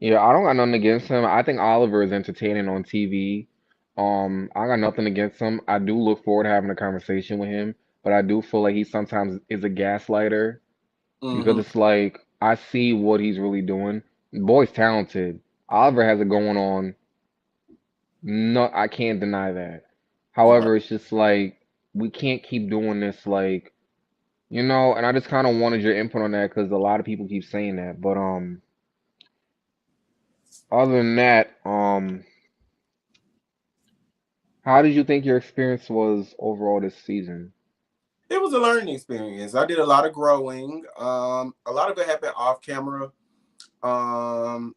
Yeah, I don't got nothing against him. I think Oliver is entertaining on TV. I got nothing against him. I do look forward to having a conversation with him, but I do feel like he sometimes is a gaslighter because Mm-hmm. it's like I see what he's really doing. Boy's talented. Oliver has it going on. No, I can't deny that. Right. However, it's just like we can't keep doing this like, and I just kind of wanted your input on that because a lot of people keep saying that. But other than that, how did you think your experience was overall this season? It was a learning experience. I did a lot of growing. A lot of it happened off camera. Um,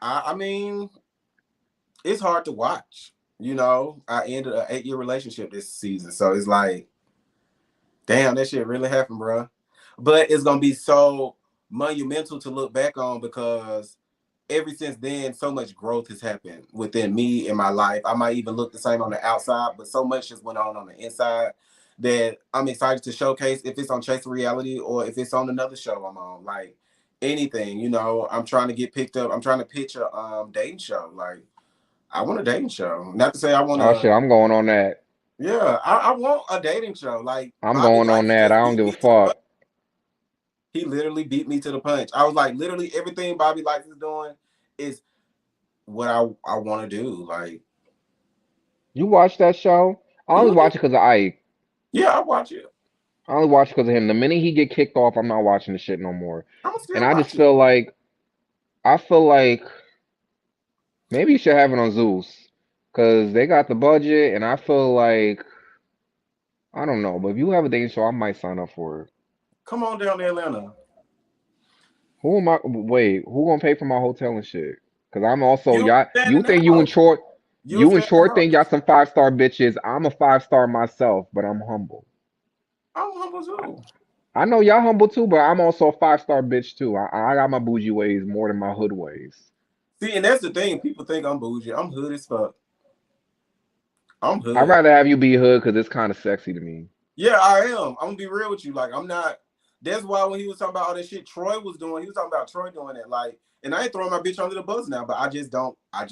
I mean, it's hard to watch. You know, I ended an 8-year relationship this season, so it's like, damn, that shit really happened, bro. But it's gonna be so monumental to look back on because ever since then, so much growth has happened within me and my life. I might even look the same on the outside, but so much has went on the inside that I'm excited to showcase if it's on Chasing Reality or if it's on another show I'm on. Like anything, you know, I'm trying to get picked up. I'm trying to pitch a dating show. Like I want a dating show. Not to say I want Oh to. shit, I'm going on that. Yeah, I want a dating show. Like I'm Bobby going on Lights that. I just don't beat give a me to the punch. fuck. He literally beat me to the punch. I was like, literally everything Bobby Lights is doing is what I want to do. Like, You watch that show? I only mhm. watch it because of Ike. Yeah, I watch it. I only watch it because of him. The minute he get kicked off, I'm not watching the shit no more. I'm gonna And still I just watch it. feel like I feel like maybe you should have it on Zeus because they got the budget, and I feel like I don't know, but if you have a dating show, I might sign up for it. Come on down to Atlanta. Who am I? Wait, who gonna pay for my hotel and shit? Because I'm also You y'all. stand You in the think house. You'll You and stay in the Short think y'all house. some 5-star bitches. I'm a 5-star myself, but I'm humble. I'm humble too. I know y'all humble too, but I'm also a 5-star bitch too. I got my bougie ways more than my hood ways. See, and that's the thing. People think I'm bougie. I'm hood as fuck. I'm I'd hood. rather have you be hood because it's kind of sexy to me. Yeah, I am. I'm gonna be real with you. Like, I'm not. That's why when he was talking about all that shit Troy was doing, he was talking about Troy doing it. Like, and I ain't throwing my bitch under the bus now, but I just don't. I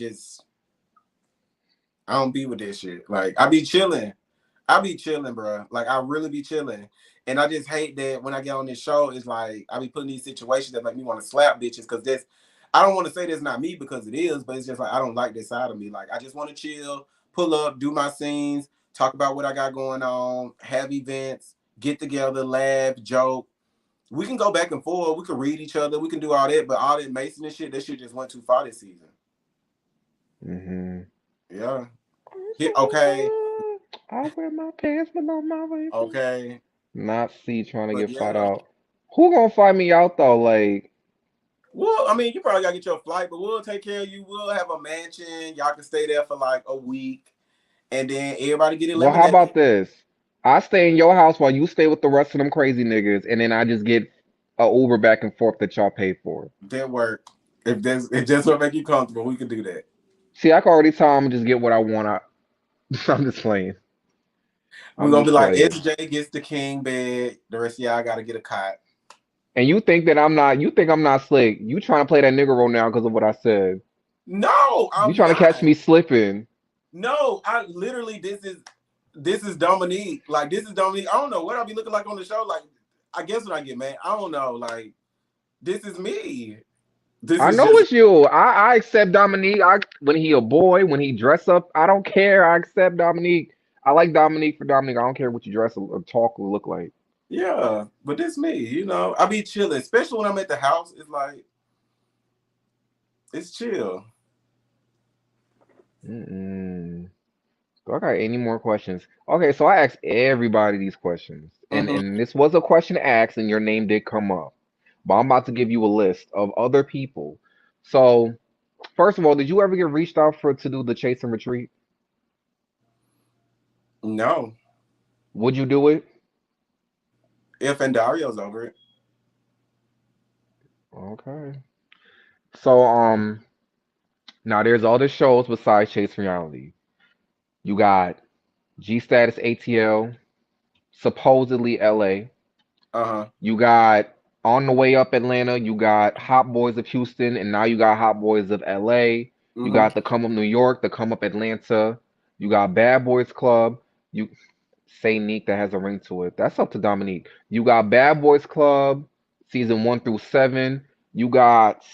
don't be with that shit. Like, I be chilling. I be chilling, bro. Like I really be chilling, and I just hate that when I get on this show, it's like I be putting these situations that make me want to slap bitches because that's. I don't want to say that's not me because it is, but it's just like I don't like this side of me. Like I just want to chill, pull up, do my scenes, talk about what I got going on, have events, get together, laugh, joke. We can go back and forth. We can read each other. We can do all that, but all that Mason and shit, that shit just went too far this season. Hmm. Yeah. Okay. I wear my pants below my waist. Okay. Not C trying to But get fought yeah. out. Who gonna fight me out though? Like, Well, I mean, you probably gotta get your flight, but we'll take care of you. We'll have a mansion. Y'all can stay there for like a week, and then everybody get well, how eliminated. about this? I stay in your house while you stay with the rest of them crazy niggas, and then I just get a Uber back and forth that y'all pay for. That work. If that's what make you comfortable, we can do that. See, I can already tell I'm gonna just get what I want. I'm just playing. We're I'm gonna be just like playing. SJ gets the king bed. The rest of y'all gotta get a cot. And you think that I'm not? You think I'm not slick? You trying to play that nigga role now because of what I said? No, You I'm trying to catch not. me slipping? No, I literally this is Dominique. Like this is Dominique. I don't know what I'll be looking like on the show. Like I guess when I get mad, I don't know. Like this is me. This I is know just it's you. I accept Dominique. When he a boy, when he dress up, I don't care. I accept Dominique. I like Dominique for Dominique. I don't care what you dress or talk or look like. yeah, but this me, I be chilling, especially when I'm at the house. It's like it's chill. Mm-mm. Do I got any more questions? Okay, so I asked everybody these questions, and Hmm. and this was a question asked, and your name did come up. But I'm about to give you a list of other people. So first of all, did you ever get reached out for to do the chase and retreat? No, Would you do it? if and Dario's over it. Okay. So now there's other shows besides Chase Reality. You got G Status ATL, supposedly LA. Uh huh. You got On the Way Up Atlanta. You got Hot Boys of Houston, and now you got Hot Boys of LA. You Hmm. got the Come Up New York, the Come Up Atlanta. You got Bad Boys Club. You say Neek that has a ring to it. That's up to Dominique. You got Bad Boys Club, season 1 through 7. You got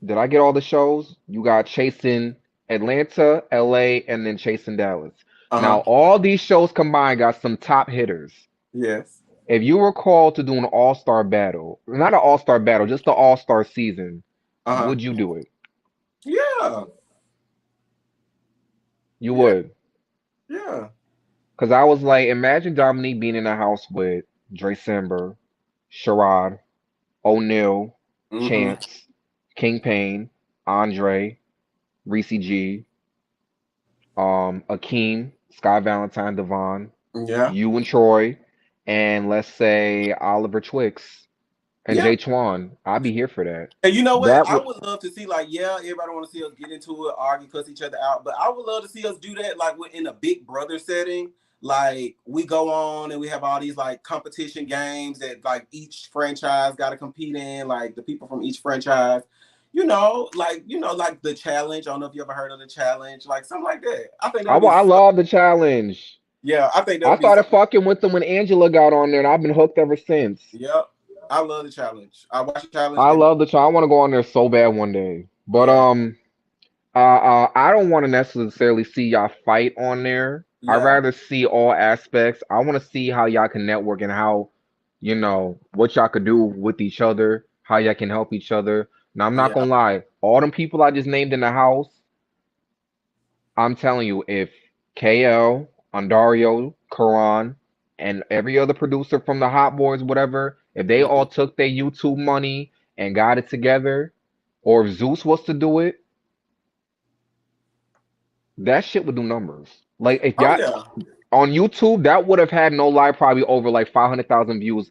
did I get all the shows? You got Chasing Atlanta, LA, and then Chasing Dallas. Uh Now, huh. all these shows combined got some top hitters. Yes. If you were called to do an all-star battle, not an all-star battle, just the all-star season, Uh huh. would you do it? Yeah. You Yeah. would. Yeah. Because I was like, imagine Dominique being in a house with Dre Simber, Sherrod, O'Neal, Hmm. Chance, King Payne, Andre. Reese G, Akeem, Sky Valentine, Devon, Yeah. you and Troy, and let's say Oliver Twix and Yeah. Jay Chuan. I'd be here for that. And you know what? That I would would love to see, like, yeah, everybody want to see us get into it, argue, cuss each other out, but I would love to see us do that, like, in a Big Brother setting. Like, we go on and we have all these like competition games that like each franchise got to compete in, like the people from each franchise. Like the challenge. I don't know if you ever heard of the challenge, like something like that. I think that'd be I so. love the challenge. Yeah, I think I that'd be started something. fucking with them when Angela got on there, and I've been hooked ever since. Yep, I love the challenge. I watch the challenge I every. love the challenge. I want to go on there so bad one day, but Yeah, I don't want to necessarily see y'all fight on there. I'd yeah, rather see all aspects. I want to see how y'all can network and how, what y'all could do with each other, how y'all can help each other. Now, I'm not yeah. gonna lie, all them people I just named in the house, I'm telling you, if KL, Ondario, Karan, and every other producer from the Hot Boys, whatever, if they all Mhm. took their YouTube money and got it together, or if Zeus was to do it, that shit would do numbers. Like if Oh y'all yeah, on YouTube, that would have had no lie, probably over like 500,000 views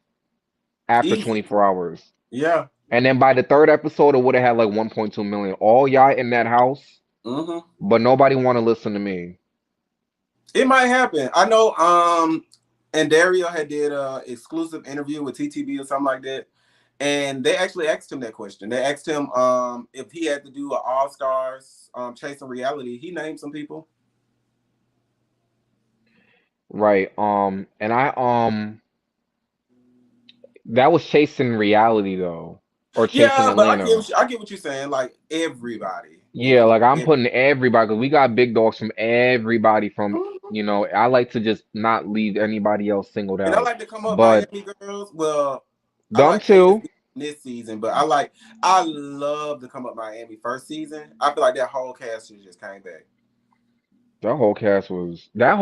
after easy. 24 hours. Yeah. And then by the third episode, it would have had like 1.2 million. All y'all in that house, Hmm. but nobody want to listen to me. It might happen. I know. And Dario had did a exclusive interview with TTB or something like that, and they actually asked him that question. They asked him if he had to do an All Stars chasing reality. He named some people. Right. And that was chasing reality though, or chasing Yeah, but I get Atlanta. I get what you're saying. Like everybody, if Yeah, you look like I'm at putting everybody, 'cause we got big dogs from everybody from, it. I like to just not leave anybody else singled And I out. like to come up But Miami girls. Well, I them like KSB two, this season, but I love to come up Miami first season. I feel like that whole cast just came back. that whole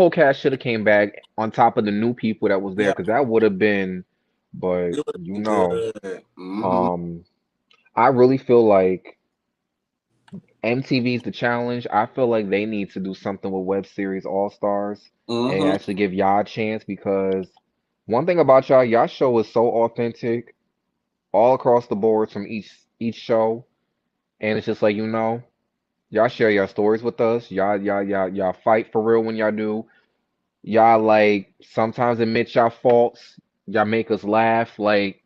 cast should have came back on top of the new people that was there, Yeah, because that would have been, but it would have been good. Mm-hmm. um, I really feel like MTV's The Challenge. I feel like they need to do something with Web Series All Stars and Mm-hmm. actually give y'all a chance, because one thing about y'all show is so authentic all across the board from each show, and it's just like y'all share your stories with us. Y'all fight for real when y'all do. Y'all like sometimes admit y'all faults. Y'all make us laugh. Like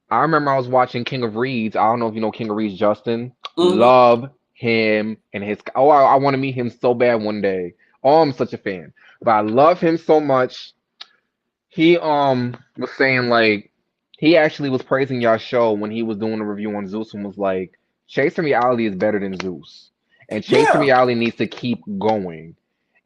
I remember I was watching King of Reeds. I don't know if you know King of Reeds, Justin. Mm-hmm. Love him and his. Oh, I want to meet him so bad one day. Oh, I'm such a fan. But I love him so much. He was saying like he actually was praising y'all show when he was doing a review on Zeus and was like, Chasing Reality is better than Zeus. And Chasing Yeah. Reality needs to keep going.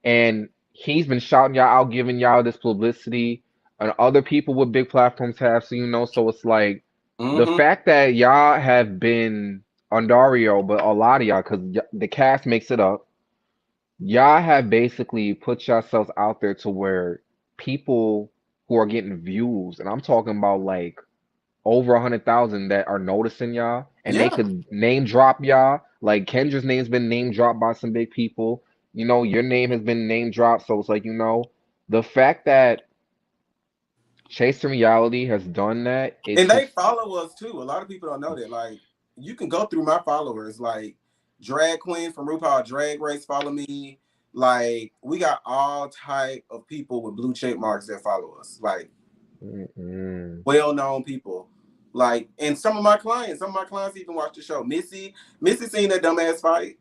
And he's been shouting y'all out, giving y'all this publicity, and other people with big platforms have. So it's like the Mm-hmm. fact that y'all have been Ondario, but a lot of y'all, because the cast makes it up, y'all have basically put yourselves out there to where people who are getting views, and I'm talking about like over 100,000 that are noticing y'all, and they Yeah. could name drop y'all. Like Kendra's name's been name dropped by some big people. Your name has been name dropped. So it's like, the fact that Chasing Reality has done that, it's And they just follow us too. A lot of people don't know that. Like, you can go through my followers, like drag queens from RuPaul Drag Race follow me. Like, we got all type of people with blue check marks that follow us. Like, mm-mm. well-known people. Like, and some of my clients even watch the show. Missy seen that dumbass fight.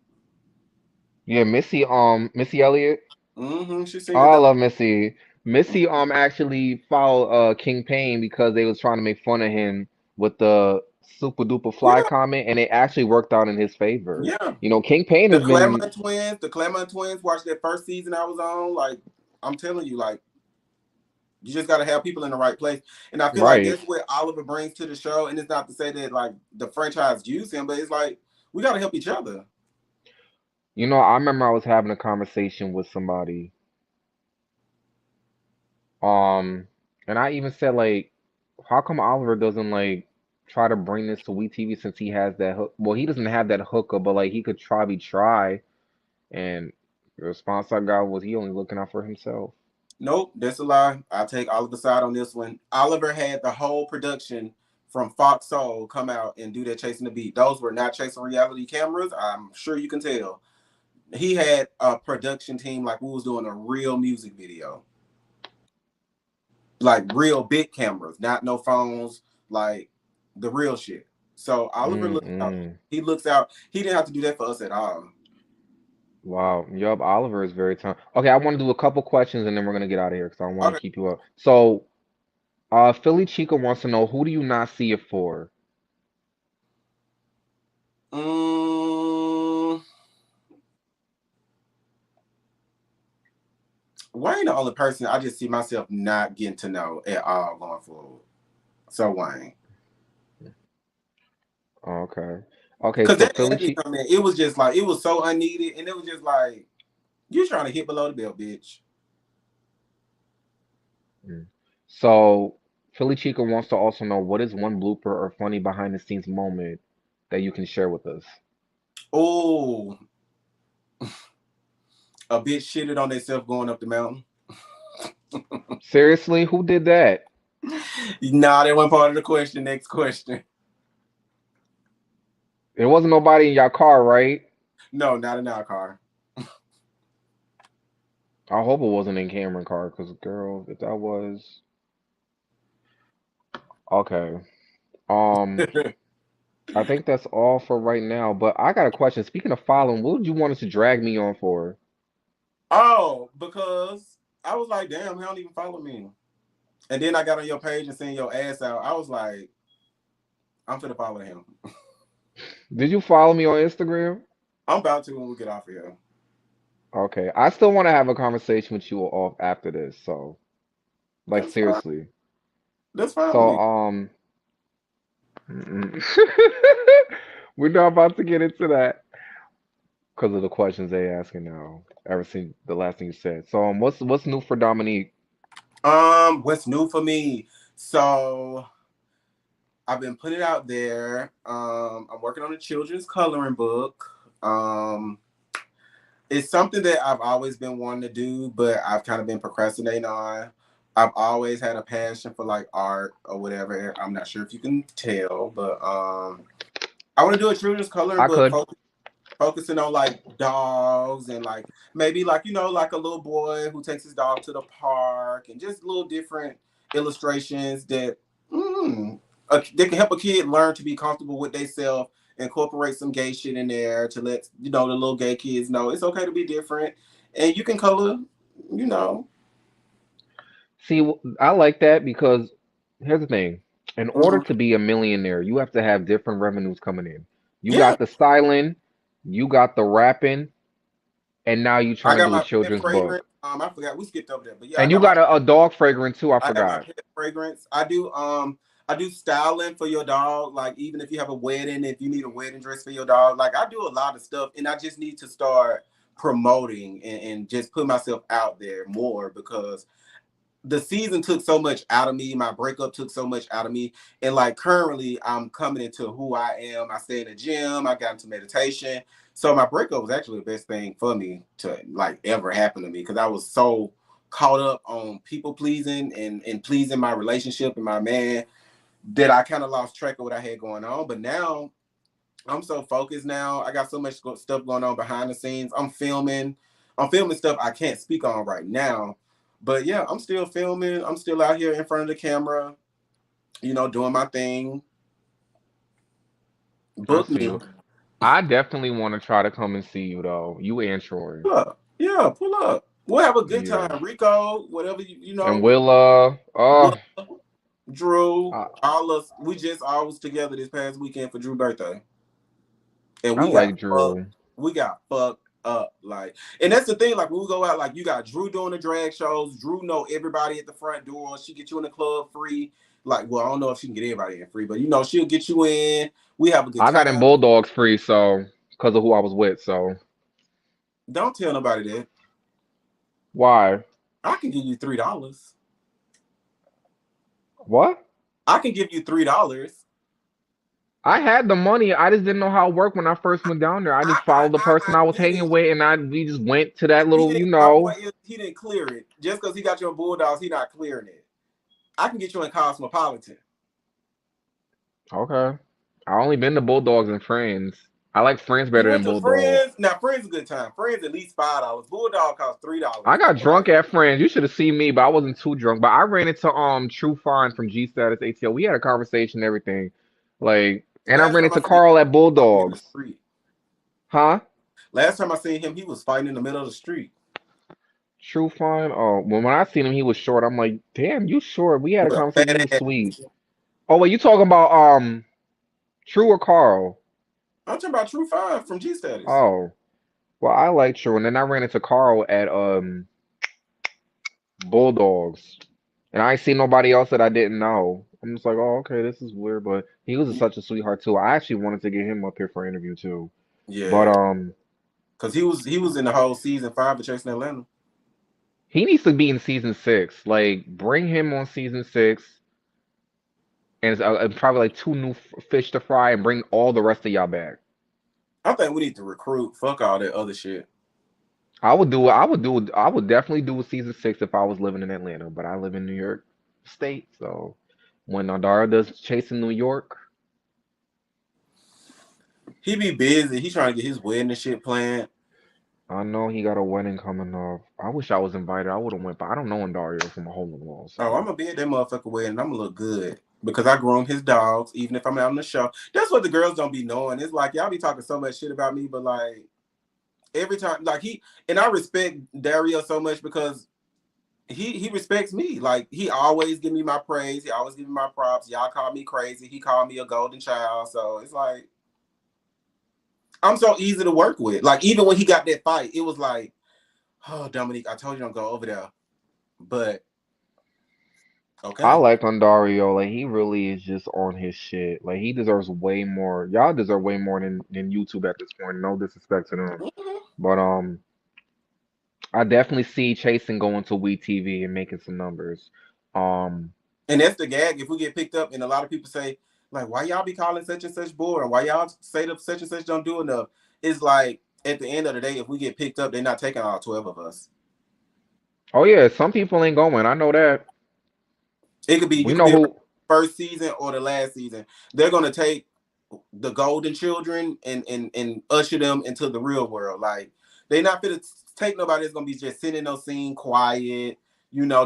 Yeah, Missy Elliott. Mm-hmm. She seen Oh, that I dumb. love Missy. Missy Actually followed King Payne because they was trying to make fun of him with the super duper fly Yeah, comment, and it actually worked out in his favor. yeah. King Payne has been The Claremont twins watched that first season I was on. Like, I'm telling you, like, you just got to have people in the right place. And I feel like right. that's what Oliver brings to the show. And it's not to say that like the franchise use him, but it's like we got to help each other. I remember I was having a conversation with somebody, um, and I even said like, how come Oliver doesn't like try to bring this to WeTV since he has that hook? Well, he doesn't have that hookup, but like he could probably try. And the response I got was he only looking out for himself. Nope, that's a lie. I'll take Oliver's side on this one. Oliver had the whole production from Fox Soul come out and do that Chasing the Beat. Those were not chasing reality cameras. I'm sure you can tell. He had a production team like we was doing a real music video. Like real big cameras, not no phones, like the real shit. So Oliver looks out. Mm-mm. He looks out. He didn't have to do that for us at all. Wow. Yup, Oliver is very talented. Okay, I want to do a couple questions and then we're gonna get out of here because I don't want to Okay. keep you up. So, Philly Chica wants to know who do you not see it for? Mm, Wayne the only person I just see myself not getting to know at all going forward. So Wayne. Okay. Okay, Cause so that Philly Andy Chica. come in, it was just like it was so unneeded, and it was just like you trying to hit below the belt, bitch. So, Philly Chica wants to also know what is one blooper or funny behind the scenes moment that you can share with us? Oh, a bitch shitted on themselves going up the mountain. Seriously, who did that? Nah, that wasn't part of the question. Next question. There wasn't nobody in your car, right? No, not in our car. I hope it wasn't in Cameron car, because girl, if that was okay. Um, I think that's all for right now. But I got a question. Speaking of following, what would you want us to drag me on for? Oh, because I was like, damn, he don't even follow me. And then I got on your page and seen your ass out. I was like, I'm finna follow him. Did you follow me on Instagram? I'm about to when we get off of here. Okay, I still want to have a conversation with you off after this. So, like That's fine. seriously. That's fine with So, me. mm-mm. We're not about to get into that because of the questions they asking now. Ever since the last thing you said. So, what's new for Dominique? What's new for me? So I've been putting it out there. I'm working on a children's coloring book. It's something that I've always been wanting to do, but I've kind of been procrastinating on. I've always had a passion for like art or whatever. I'm not sure if you can tell, but I want to do a children's coloring I book could. focusing on like dogs and like maybe like like a little boy who takes his dog to the park and just little different illustrations that can help a kid learn to be comfortable with themselves, incorporate some gay shit in there to let the little gay kids know it's okay to be different and you can color you know See, I like that because here's the thing. In order mhm. to be a millionaire, you have to have different revenues coming in. You Yeah, got the styling, you got the rapping, and now you I trying to got do a my pet children's fragrance. book. I forgot we skipped over that, but yeah, I And you got my got a dog fragrance too, I I got my forgot. pet fragrance. I do styling for your dog. Like even if you have a wedding, if you need a wedding dress for your dog, like I do a lot of stuff, and I just need to start promoting and just put myself out there more because the season took so much out of me. My breakup took so much out of me. And like currently I'm coming into who I am. I stay in the gym. I got into meditation. So my breakup was actually the best thing for me to like ever happen to me because I was so caught up on people pleasing and pleasing my relationship and my man that I kind of lost track of what I had going on. But now I'm so focused now. I got so much stuff going on behind the scenes. I'm filming stuff I can't speak on right now. But yeah, I'm still filming. I'm still out here in front of the camera, doing my thing. I Book me. see. I definitely want to try to come and see you though. You and Troy. Pull up. Yeah, pull up. We'll have a good Yeah. time. Rico, whatever And Will, Will, Drew, I, all us. We just all was together this past weekend for Drew's birthday. And I like Drew. we got fucked up. Like, and that's the thing, like when we go out, like you got Drew doing the drag shows, Drew know everybody at the front door, she get you in the club free. Like, well, I don't know if she can get everybody in free, but she'll get you in. We have a good I got in time. Bulldogs free, so because of who I was with. So Don't tell nobody that. why? I can give you $3. What? I can give you $3. I had the money. I just didn't know how it worked when I first went down there. I just followed the person I I was get hanging it. with, and we just went to that He little, didn't. My point is, he didn't clear it. Just because he got you on Bulldogs, he not clearing it. I can get you in Cosmopolitan. Okay. I only been to Bulldogs and Friends. I like Friends You better went than to Bulldogs. Friends. Now Friends is a good time. Friends at least $5. Bulldog costs I $3. got Like what? drunk at Friends. You should have seen me, but I wasn't too drunk. But I ran into True Fine from G Status ATL. We had a conversation and everything. Like, and I Last ran time I into seen him, Carl at fighting in the Bulldogs. street. Huh? Last time I seen him, he was fighting in the middle of the street True Fine? Oh, when I seen him, he was short. I'm like, damn, you short. We had a with a conversation. He fat was ass. sweet. Oh, wait, you talking about True or Carl? I'm talking about True Five from G Status. Oh, well, I like True, and then I ran into Carl at Bulldogs, and I ain't seen nobody else that I didn't know. I'm just like, oh, okay, this is weird, but he was such a sweetheart too. I actually wanted to get him up here for an interview too, but Yeah, because he was in the whole season 5 of Chasing Atlanta. he needs to be in season 6. Like, bring him on season 6, and it's probably like two new fish to fry, and bring all the rest of y'all back. I think we need to recruit. Fuck all that other shit. I would do it. I would do it. I would definitely do a season 6 if I was living in Atlanta, but I live in New York State, so when Nadara does Chasing New York, He be busy. He trying to get his wedding and shit planned. I know he got a wedding coming up. I wish I was invited. I would have went, but I don't know Dario from a hole in the wall. Oh, I'm So, gonna be at that motherfucker wedding. I'm gonna look good because I groom his dogs, even if I'm out on the show. That's what the girls don't be knowing. It's like y'all be talking so much shit about me, but like every time, like and I respect Dario so much because he respects me. Like he always give me my praise. He always give me my props. Y'all call me crazy. He called me a golden child. So it's like I'm so easy to work with. Like even when he got that fight, it was like, oh Dominique, I told you don't go over there, but I okay. like Dario. Like he really is just on his shit. Like he deserves way more. Y'all deserve way more than YouTube at this point. No disrespect to them, Mhm. but I definitely see Chasing going to WeTV and making some numbers. Um, And that's the gag. If we get picked up, and a lot of people say, like, why y'all be calling such and such boring? Why y'all say that such and such don't do enough? It's like at the end of the day, if we get picked up, they're not taking all 12 of us. oh yeah, some people ain't going. I know that. It could be We you could know be around who. the first season or the last season. They're gonna take the golden children and usher them into the real world. Like they're not gonna take nobody that's gonna be just sitting in no scene quiet.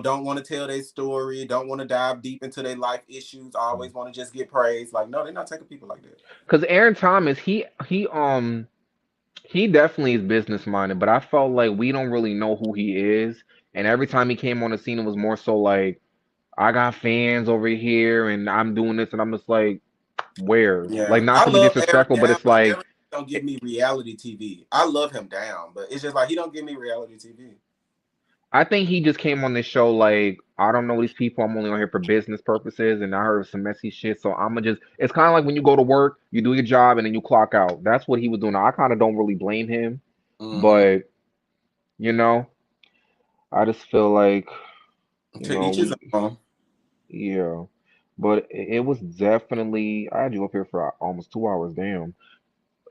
Don't want to tell their story, don't want to dive deep into their life issues, always want to just get praised. Like, no, they're not taking people like that. Because Aaron Thomas, he definitely is business minded, but I felt like we don't really know who he is. And every time he came on the scene, it was more so like, I got fans over here and I'm doing this, and I'm just like, where? Like, Yeah, not I to be love Aaron disrespectful, but down, it's but like, Aaron don't give me reality TV. I love him down, but it's just like he don't give me reality TV. I think he just came on this show like, I don't know these people. I'm only on here for business purposes, and I heard some messy shit. So I'm gonna just. It's kind of like when you go to work, you do your job, and then you clock out. That's what he was doing. I kind of don't really blame him, Mm-hmm. but you know, I just feel like To each his we own. yeah. But it was definitely. I had you up here for almost 2 hours. Damn.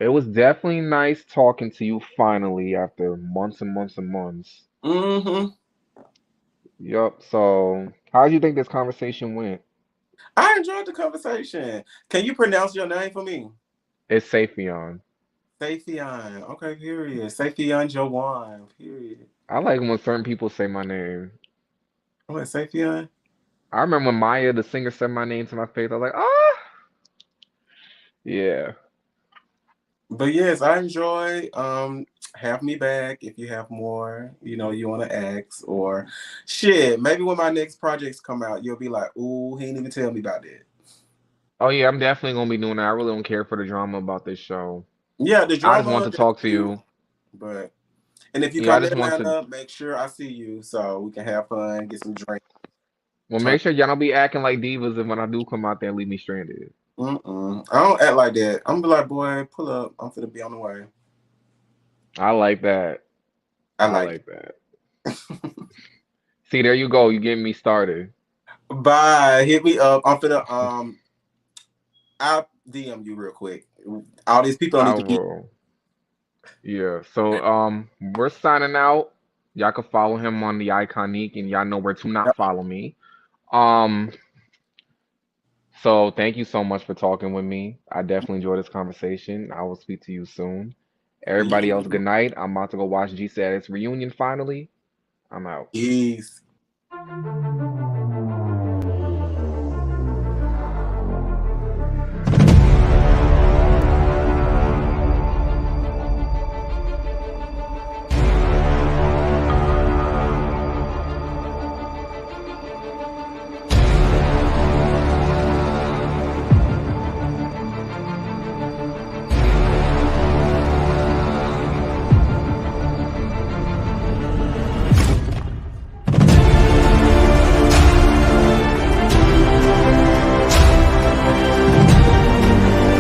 It was definitely nice talking to you finally after months and months and months. Mm-hmm. Yup. So, how do you think this conversation went? I enjoyed the conversation. Can you pronounce your name for me? It's Saphion. Saphion. Okay, period. Saphion Jawan. Period. I like when certain people say my name. What, Saphion? I remember when Maya, the singer, said my name to my face. I was like, ah, yeah. But yes, I enjoy have me back if you have more, you want to ask or shit. Maybe when my next projects come out, you'll be like, ooh, he didn't even tell me about that. Oh yeah, I'm definitely gonna be doing that. I really don't care for the drama about this show. Yeah, the I just want drama, to that's talk to cute. you. But and if you Yeah, I come to just want to. Atlanta, make sure I see you so we can have fun, get some drink. Well, Turn. make sure y'all don't be acting like divas, and when I do come out there, leave me stranded. Mm-mm. I don't act like that. I'm gonna be like, boy, pull up. I'm gonna be on the way. I like that. I I like like that. See, there you go. You getting me started. it. Bye. Hit me up. I'm finna I DM you real quick. All these people don't I need to be. will. Yeah. So we're signing out. Y'all can follow him on the Iconique, and y'all know where to not Yep. follow me. Um. So thank you so much for talking with me. I definitely enjoyed this conversation. I will speak to you soon. Everybody else, good night. I'm about to go watch G Status reunion finally. I'm out. Peace.